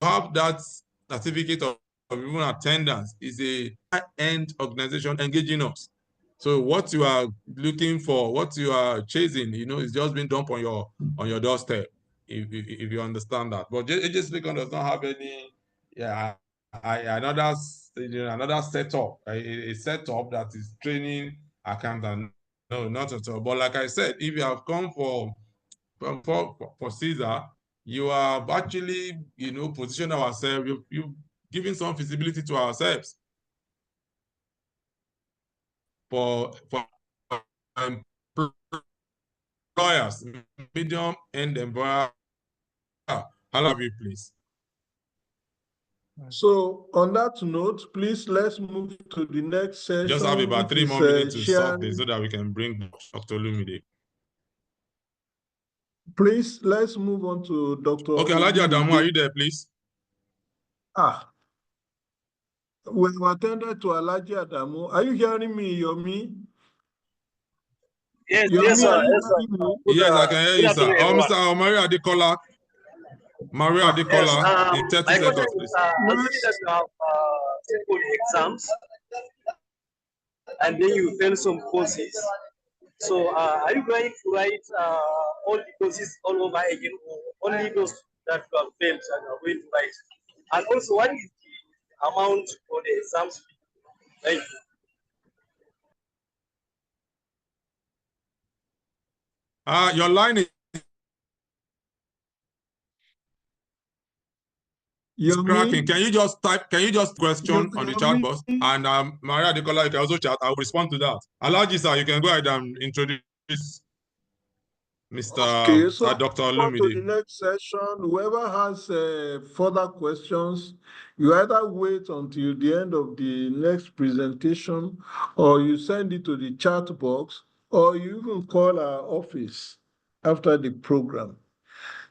have that certificate of even attendance is a high-end organization engaging us. So what you are looking for, what you are chasing, is just being dumped on your doorstep, if you understand that. But AJ Silicon does not have any, another setup, a setup that is training accountant. No, not at all. But like I said, if you have come for CISA, you have actually, positioned ourselves, you've given some visibility to ourselves for employers, medium and employer. How have you, please? So on that note, please let's move to the next session. Just have about 3 more minutes to solve this so that we can bring Dr. Lumide. Please, let's move on to Dr. Okay, Alhaji Adamu, are you there, please? We have attended to Alhaji Adamu. Are you hearing me, Yomi? Yes, Yomi, yes, sir. are you Yes, sir. hearing me? Yes, I can hear you, sir. Mr. Maria Adekola. Maria Adekola, Yes, in 30 my seconds, question please. is, assuming that you have taken exams and then you fail some courses, so are you going to write all the courses all over again, or only those that you have failed and you are going to write? And also, what is the amount for the exams? Thank you. Your line is cracking. Can you just question on the chat box? And Maria Adekola, you can also chat. I'll respond to that. Alhaji, sir, you can go ahead and introduce. Mr. Okay, so Dr. on to the Olumide. next session. Whoever has further questions, you either wait until the end of the next presentation, or you send it to the chat box, or you even call our office after the program.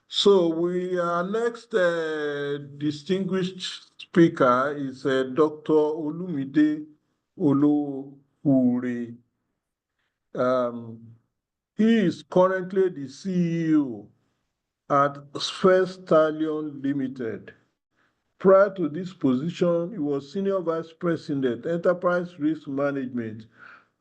So our next distinguished speaker is Dr. Olumide Olohure. He is currently the CEO at First Stallion Limited. Prior to this position, he was Senior Vice President, Enterprise Risk Management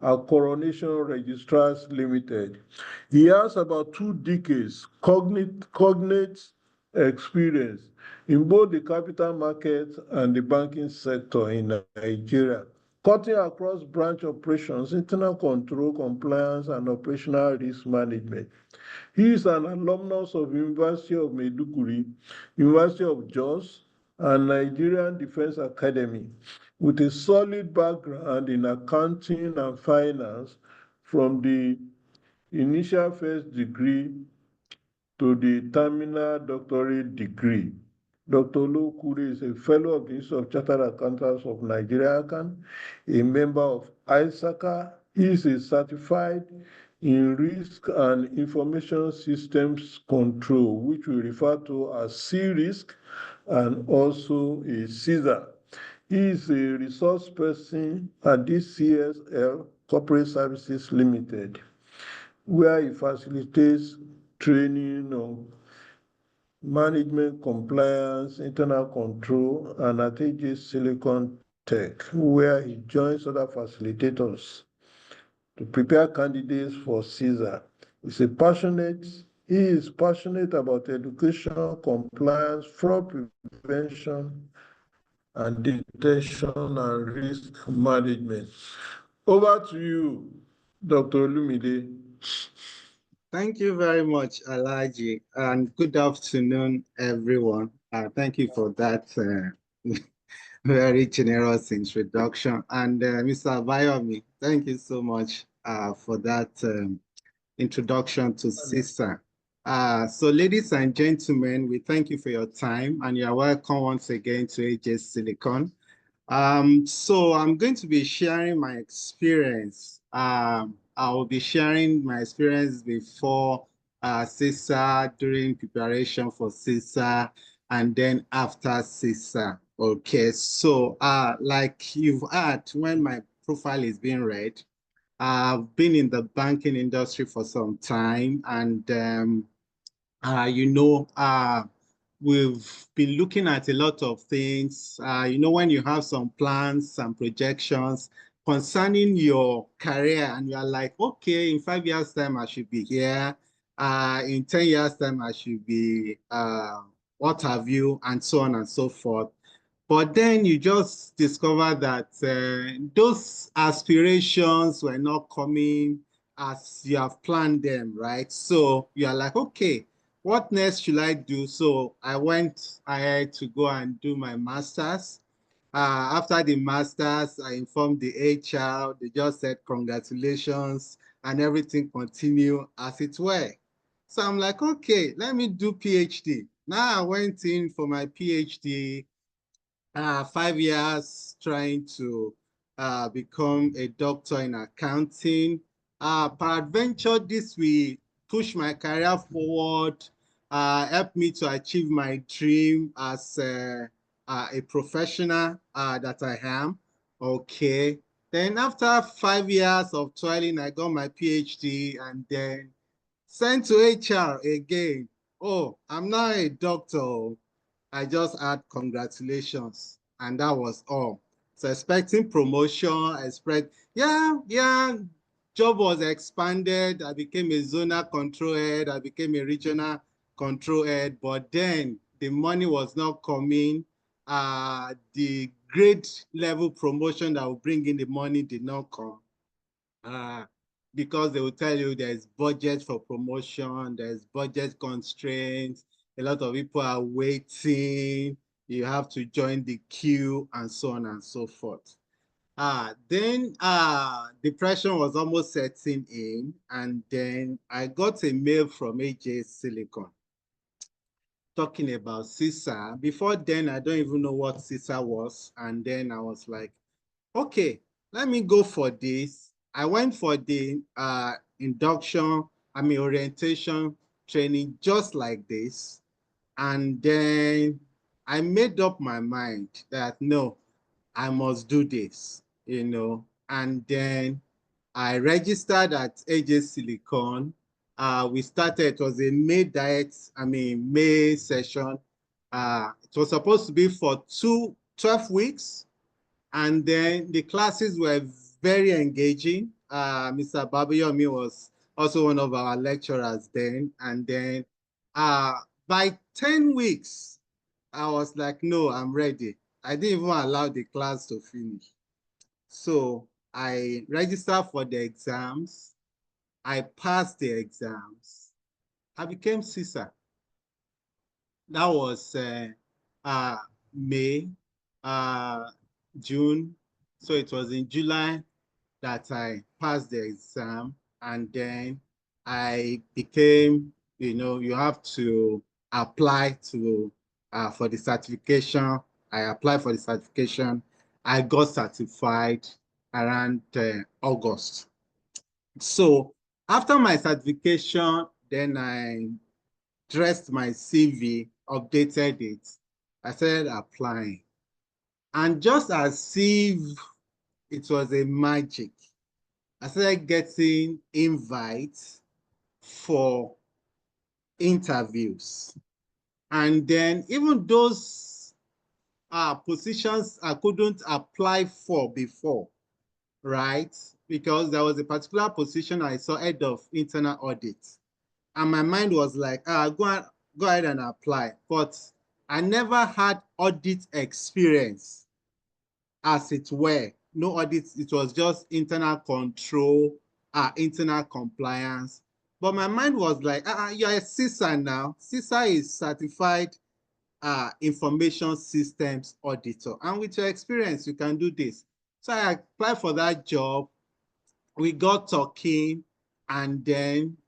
at Coronation Registrars Limited. He has about 2 decades cognate experience in both the capital market and the banking sector in Nigeria, cutting across branch operations, internal control, compliance, and operational risk management. He is an alumnus of University of Maiduguri, University of Jos, and Nigerian Defense Academy, with a solid background in accounting and finance from the initial first degree to the terminal doctorate degree. Dr. Olokure is a fellow of the Institute of Chartered Accountants of Nigeria, a member of ISACA. He is a certified in risk and information systems control, which we refer to as C-risk, and also a CISA. He is a resource person at DCSL Corporate Services Limited, where he facilitates training on management, compliance, internal control, and at AJ Silicon Tech, where he joins other facilitators to prepare candidates for CISA. He is passionate about education, compliance, fraud prevention, and detection and risk management. Over to you, Dr. Olumide. Thank you very much, Alaji, and good afternoon, everyone. Thank you for that very generous introduction. And Mr. Abayomi, thank you so much for that introduction to CISA. So ladies and gentlemen, we thank you for your time, and you're welcome once again to AJ Silicon. So I'm going to be sharing my experience. I will be sharing my experience before CISA, during preparation for CISA, and then after CISA. Okay, so like you've heard, when my profile is being read, I've been in the banking industry for some time, and we've been looking at a lot of things. When you have some plans and projections concerning your career, and you're like, okay, in 5 years' time, I should be here. In 10 years' time, I should be what have you, and so on and so forth. But then you just discover that those aspirations were not coming as you have planned them, right? So you're like, okay, what next should I do? So I went ahead to go and do my master's. After the master's, I informed the HR. They just said, congratulations, and everything continued as it were. So I'm like, okay, let me do PhD. Now I went in for my PhD, 5 years trying to become a doctor in accounting. Peradventure, this will push my career forward, help me to achieve my dream as a professional that I am. Okay. Then after 5 years of toiling, I got my PhD and then sent to HR again. Oh, I'm not a doctor. I just had congratulations, and that was all. So expecting promotion, job was expanded. I became a zonal control head. I became a regional control head, but then the money was not coming. The grade level promotion that would bring in the money did not come. Because they will tell you there's budget for promotion, there's budget constraints, a lot of people are waiting, you have to join the queue, and so on and so forth. Then depression was almost setting in, and then I got a mail from AJ Silicon talking about CISA. Before then, I don't even know what CISA was, and then I was like, okay, let me go for this. I went for the orientation training just like this, and then I made up my mind that no, I must do this, and then I registered at AJ Silicon. We started, it was a May session. It was supposed to be for 12 weeks. And then the classes were very engaging. Mr. Babayomi was also one of our lecturers then. And then by 10 weeks, I was like, no, I'm ready. I didn't even allow the class to finish. So I registered for the exams. I passed the exams. I became CISA. That was May, June. So it was in July that I passed the exam, and then I became, you have to apply for the certification. I applied for the certification. I got certified around August. So after my certification, then I dressed my CV, updated it. I started applying. And just as if it was a magic, I started getting invites for interviews. And then even those positions I couldn't apply for before, right? Because there was a particular position I saw, head of internal audit. And my mind was like, go ahead and apply. But I never had audit experience, as it were. No audit, it was just internal control, internal compliance. But my mind was like, you're a CISA now. CISA is certified Information Systems Auditor. And with your experience, you can do this. So I applied for that job. We got talking, and then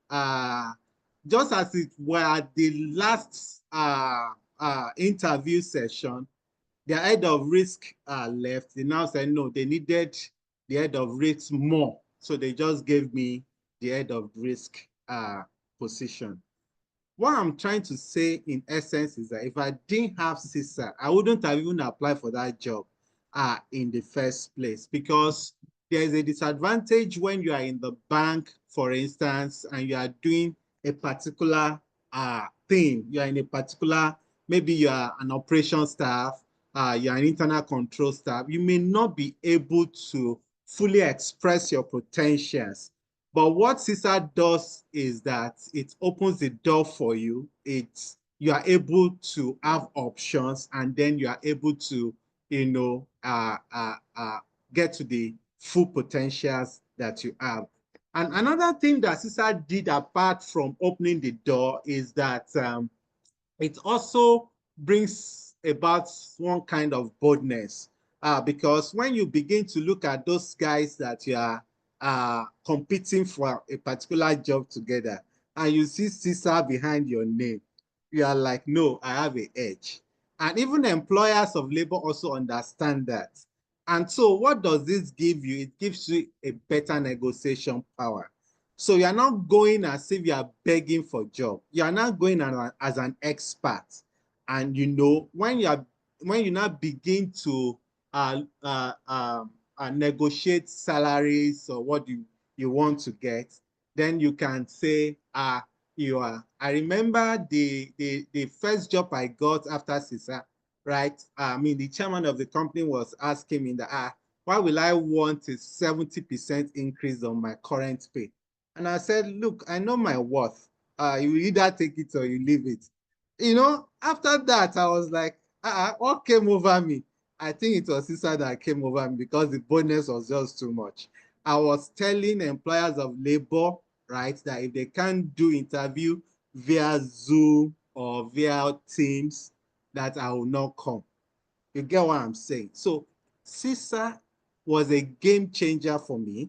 just as it were at the last interview session, the head of risk left. They now said no, they needed the head of risk more. So they just gave me the head of risk position. What I'm trying to say in essence is that if I didn't have CISA, I wouldn't have even applied for that job in the first place, because there is a disadvantage when you are in the bank, for instance, and you are doing a particular thing. You are in a particular, maybe you are an operations staff, you are an internal control staff. You may not be able to fully express your potentials. But what CISA does is that it opens the door for you. You are able to have options, and then you are able to, get to the full potentials that you have. And another thing that CISA did apart from opening the door is that it also brings about one kind of boldness, because when you begin to look at those guys that you are competing for a particular job together, and you see CISA behind your name, you are like, no, I have an edge. And even employers of labor also understand that. And so what does this give you? It gives you a better negotiation power. So you are not going as if you are begging for a job. You are not going as an expert. And when you now begin to negotiate salaries or what you want to get, then you can say, I remember the first job I got after CISA, right? The chairman of the company was asking me that, why will I want a 70% increase on my current pay? And I said, look, I know my worth. You either take it or you leave it. After that, I was like, what came over me? I think it was CISA that came over me because the bonus was just too much. I was telling employers of labor, right, that if they can't do interview via Zoom or via Teams, that I will not come. You get what I'm saying? So CISA was a game changer for me.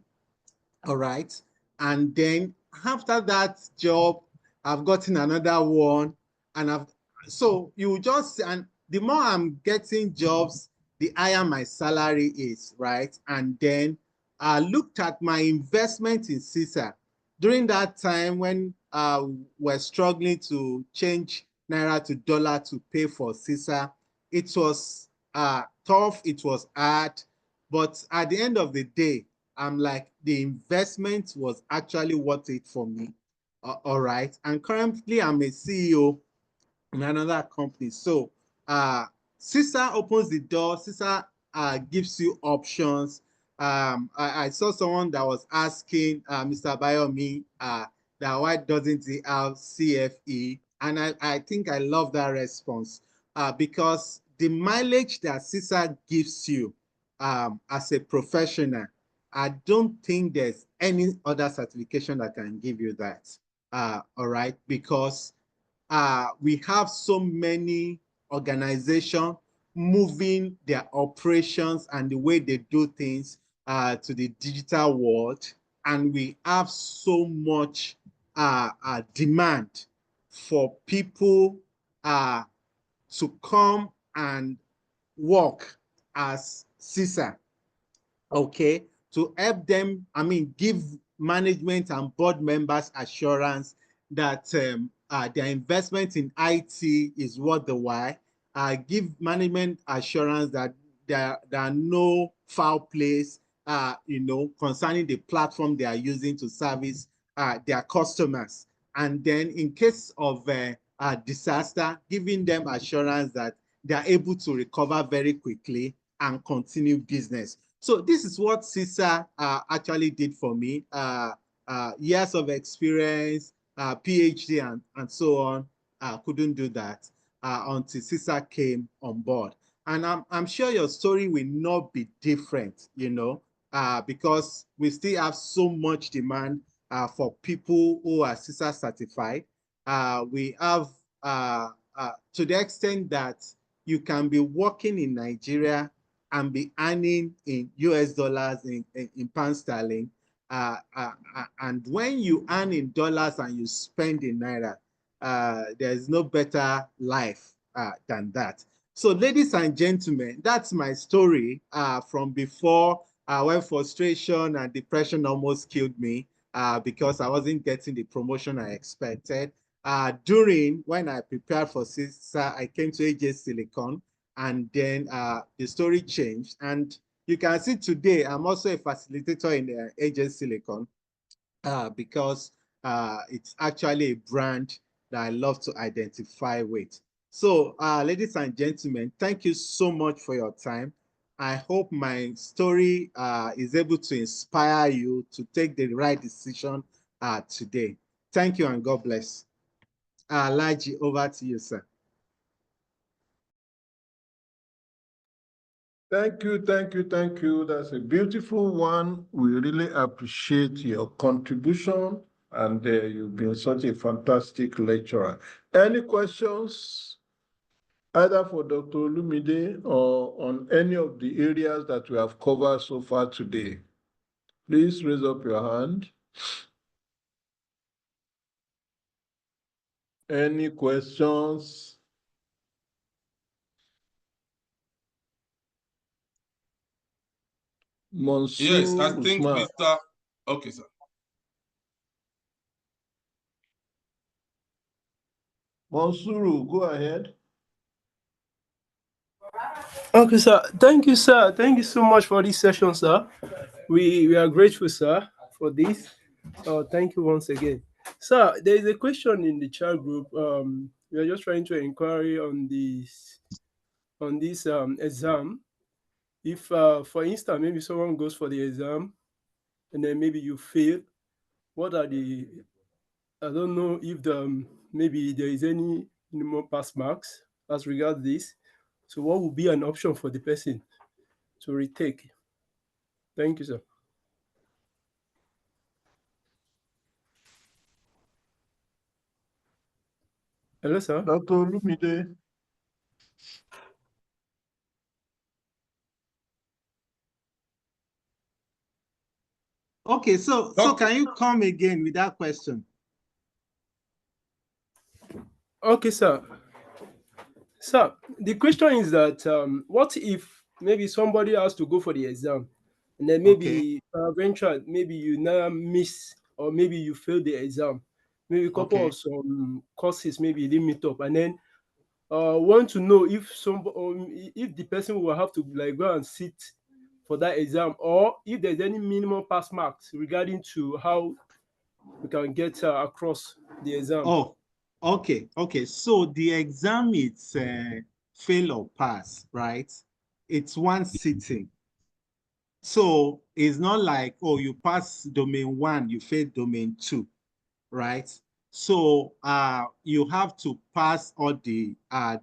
All right. And then after that job, I've gotten another one. And so you just, and the more I'm getting jobs, the higher my salary is, right? And then I looked at my investment in CISA. During that time when we're struggling to change Naira to dollar to pay for CISA, it was tough, it was hard. But at the end of the day, I'm like, the investment was actually worth it for me. All right. And currently, I'm a CEO in another company. So CISA opens the door. CISA gives you options. I saw someone that was asking Mr. Bayomi that why doesn't he have CFE? And I think I love that response because the mileage that CISA gives you as a professional, I don't think there's any other certification that can give you that. All right, because we have so many organizations moving their operations and the way they do things to the digital world, and we have so much demand for people to come and work as CISA, okay, to help them, give management and board members assurance that their investment in IT is worth the while. Give management assurance that there are no foul plays, concerning the platform they are using to service their customers. And then in case of disaster, giving them assurance that they are able to recover very quickly and continue business. So this is what CISA actually did for me. Years of experience, PhD and so on, couldn't do that until CISA came on board. And I'm sure your story will not be different, because we still have so much demand for people who are CISA certified. We have, to the extent that you can be working in Nigeria and be earning in US dollars, in pound sterling. And when you earn in dollars and you spend in Naira, there's no better life than that. So ladies and gentlemen, that's my story from before when frustration and depression almost killed me because I wasn't getting the promotion I expected. During when I prepared for CISA, I came to AJ Silicon, and then the story changed. And you can see today, I'm also a facilitator in the AJ Silicon because it's actually a brand that I love to identify with. So, ladies and gentlemen, thank you so much for your time. I hope my story is able to inspire you to take the right decision today. Thank you and God bless. Laji, over to you, sir. Thank you, thank you, thank you. That's a beautiful one. We really appreciate your contribution, and you've been such a fantastic lecturer. Any questions, either for Dr. Olumide or on any of the areas that we have covered so far today? Please raise up your hand. Any questions? Mansoor Yes, I think Usman. Mr. Okay, sir. Mansoor, go ahead. Okay, sir. Thank you, sir. Thank you so much for this session, sir. We are grateful, sir, for this. Thank you once again. Sir, there is a question in the chat group. We are just trying to inquire on this exam. If, for instance, maybe someone goes for the exam and then maybe you fail, what are the, I don't know if maybe there is any minimum pass marks as regards this. So what would be an option for the person to retake? Thank you, sir. Hello, sir. Dr. Olumide. Okay, so can you come again with that question? Okay, sir. Sir, the question is that what if maybe somebody has to go for the exam, and then maybe eventually maybe you now miss, or maybe you fail the exam, maybe a couple of some courses maybe you didn't meet up, and then want to know if if the person will have to like go and sit for that exam, or if there's any minimum pass marks regarding to how we can get across the exam. Oh, okay. So the exam is fail or pass, right? It's one sitting. So it's not like, oh, you pass domain 1, you fail domain 2, right? So you have to pass all the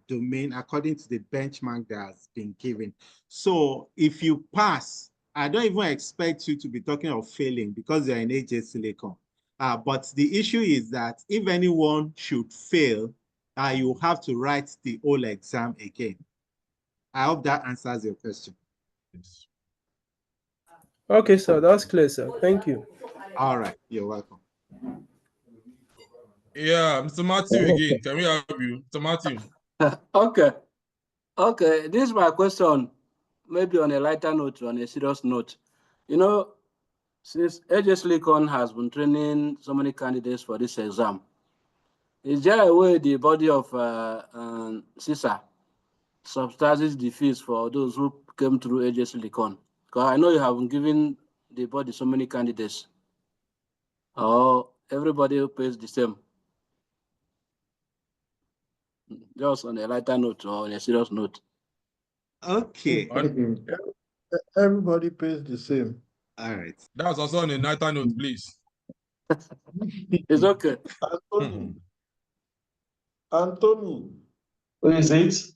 domain according to the benchmark that has been given. So if you pass, I don't even expect you to be talking of failing because you're in AJ Silicon. But the issue is that if anyone should fail, you have to write the whole exam again. I hope that answers your question. Yes. Okay, sir, that's clear, sir. Thank you. All right, you're welcome. Yeah, Mr. Matthew again. Can we have you, Mr. Matthew? Okay, this is my question, maybe on a lighter note, on a serious note. You know, since AJ Silicon has been training so many candidates for this exam, is there a way the body of CISA subsidizes the fees for those who came through AJ Silicon? Because I know you have been giving the body so many candidates. Or everybody pays the same? Just on a lighter note or on a serious note. Okay. Everybody pays the same. All right. That's also on a lighter note, please. It's okay. Anthony. What is it?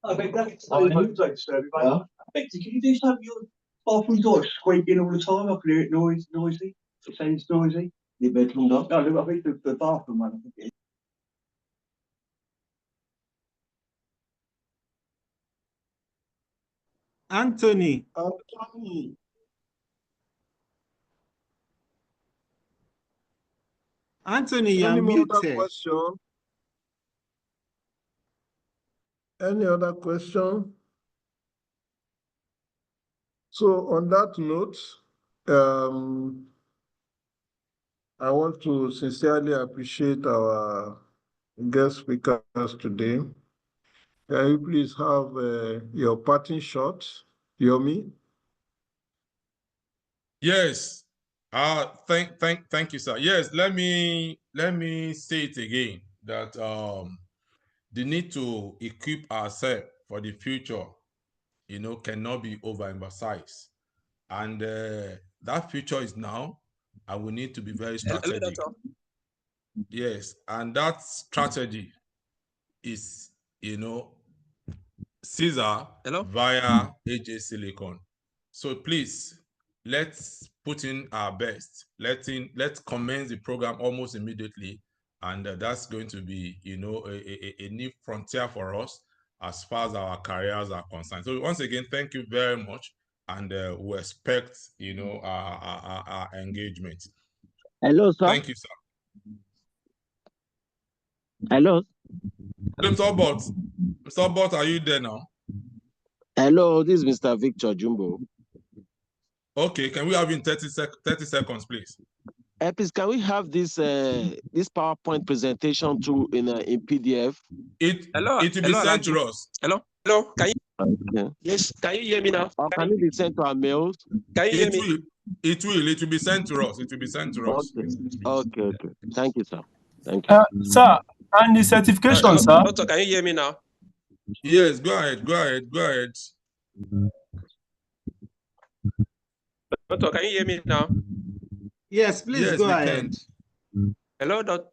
I bet that's so I bet, can you do something? Your bathroom door squeaking all the time. I can hear it noisy. It sounds noisy. The bedroom door. No, I think the bathroom one. I think it is. Anthony. Anthony, you're Any more other muted. question? Any other question? So on that note, I want to sincerely appreciate our guest speakers today. Can you please have your parting shot, Yomi? Yes. Thank you, sir. Yes, let me say it again that the need to equip ourselves for the future, cannot be overemphasized. And that future is now, and we need to be very strategic. Yes, and that strategy is, CISA via AJ Silicon. So please, let's put in our best. Let's commence the program almost immediately, and that's going to be, a new frontier for us as far as our careers are concerned. So once again, thank you very much, and we expect, our engagement. Hello, sir. Thank you, sir. Hello. Mr. Bot, are you there now? Hello, this is Mr. Victor Jumbo. Okay, can we have you in 30 seconds, please? Please, can we have this this PowerPoint presentation too in PDF? It will be sent to us. Hello, can you? Yes, can you hear me now? Or can it be sent to our mails? Can you hear me? It will be sent to us. It will be sent to us. Okay. Thank you, sir. Thank you. Sir, and the certification, sir. Doctor, can you hear me now? Yes, go ahead. Doctor, can you hear me now? Yes, please go ahead. Hello, Doctor.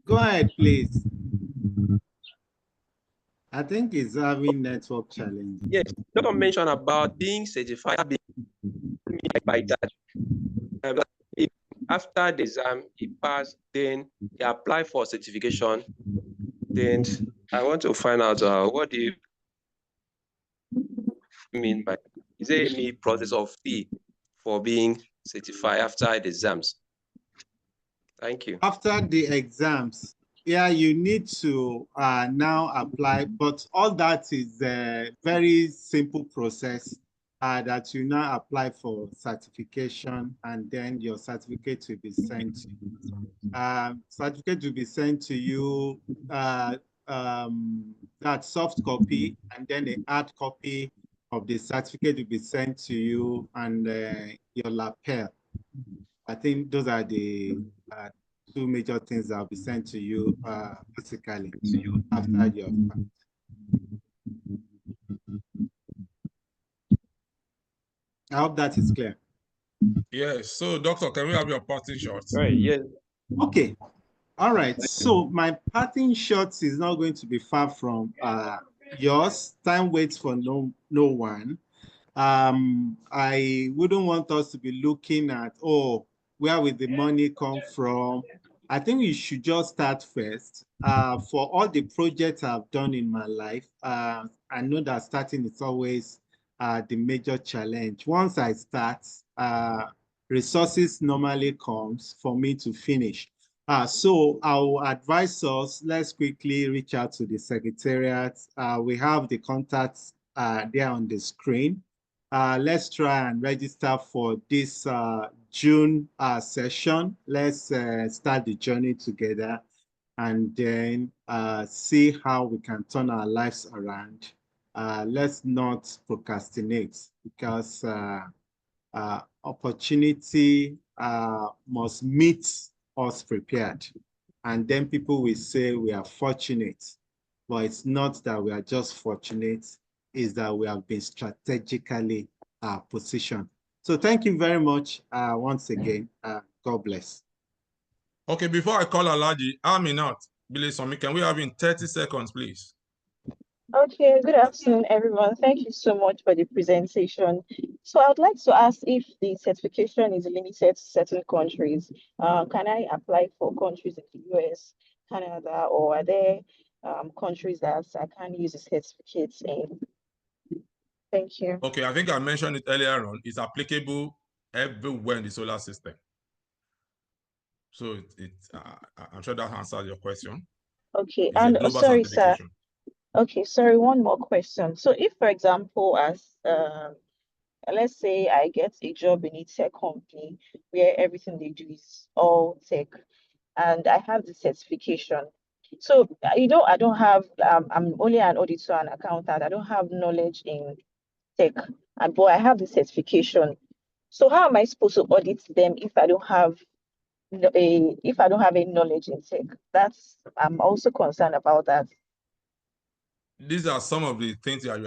Go ahead, please. I think he's having network challenges. Yes, Doctor mentioned about being certified by that. If after the exam he passed, then he applied for certification. Then I want to find out what do you mean by, is there any process of fee for being certified after the exams? Thank you. After the exams, yeah, you need to now apply, but all that is a very simple process that you now apply for certification, and then your certificate will be sent to you. Certificate will be sent to you, that soft copy, and then a hard copy of the certificate will be sent to you, and your lapel. I think those are the two major things that will be sent to you basically after your fact. I hope that is clear. Yes. So, Doctor, can we have your parting shots? Right. Yes. Okay. All right. So my parting shots is not going to be far from yours. Time waits for no one. I wouldn't want us to be looking at, oh, where will the money come from? I think we should just start first. For all the projects I've done in my life, I know that starting is always the major challenge. Once I start, resources normally comes for me to finish. So I will advise us, let's quickly reach out to the secretariat. We have the contacts there on the screen. Let's try and register for this June session. Let's start the journey together, and then see how we can turn our lives around. Let's not procrastinate, because opportunity must meet us prepared. And then people will say we are fortunate, but it's not that we are just fortunate, is that we have been strategically positioned. So thank you very much once again. God bless. Okay, before I call Alaji, Aminat, Bilesomi, can we have in 30 seconds, please? Okay, good afternoon, everyone. Thank you so much for the presentation. So I would like to ask if the certification is limited to certain countries. Can I apply for countries in the US, Canada, or are there countries that I can use the certificates in? Thank you. Okay, I think I mentioned it earlier on. It's applicable everywhere in the solar system. So I'm sure that answers your question. Okay, It's a global sorry, sir. certification. Okay, sorry, one more question. So if, for example, as let's say I get a job in a tech company where everything they do is all tech, and I have the certification. So, I don't have, I'm only an auditor and accountant. I don't have knowledge in tech, but I have the certification. So how am I supposed to audit them if I don't have any knowledge in tech? I'm also concerned about that. These are some of the things that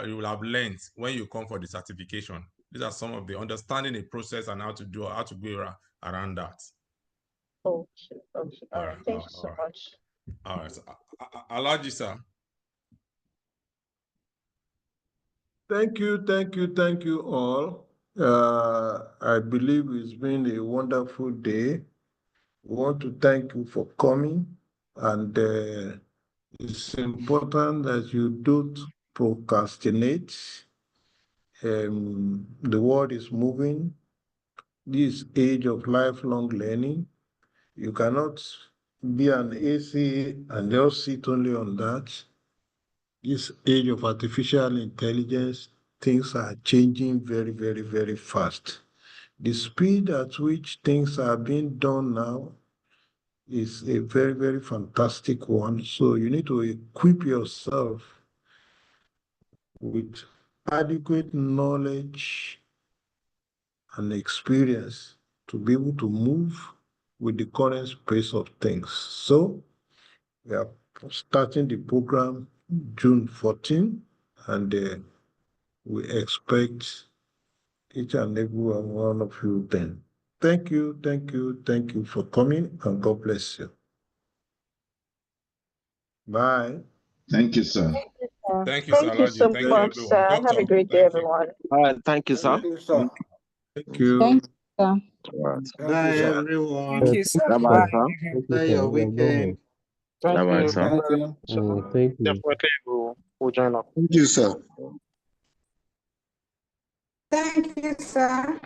you will have learned when you come for the certification. These are some of the understanding the process and how to go around that. Okay. All right. Thank you so much. All right. So, Alaji, sir. Thank you all. I believe it's been a wonderful day. We want to thank you for coming, and it's important that you don't procrastinate. The world is moving. This age of lifelong learning, you cannot be an AC and just sit only on that. This age of artificial intelligence, things are changing very, very, very fast. The speed at which things are being done now is a very, very fantastic one. So you need to equip yourself with adequate knowledge and experience to be able to move with the current pace of things. So we are starting the program June 14, and we expect each and every one of you then. Thank you for coming, and God bless you. Bye. Thank you, sir. Thank you, sir. Thank you so Thank you, much, everyone. sir. Doctor, Have a great day, everyone. All right, thank you, sir. Thank you, sir. Thank you. Thank you, sir. All right. Bye, sir. everyone. Thank you, sir. Bye-bye, sir. Enjoy your weekend. Thank Bye-bye, you. sir. Thank you. Thank you. Definitely we'll join up. Thank you, sir. Thank you, sir.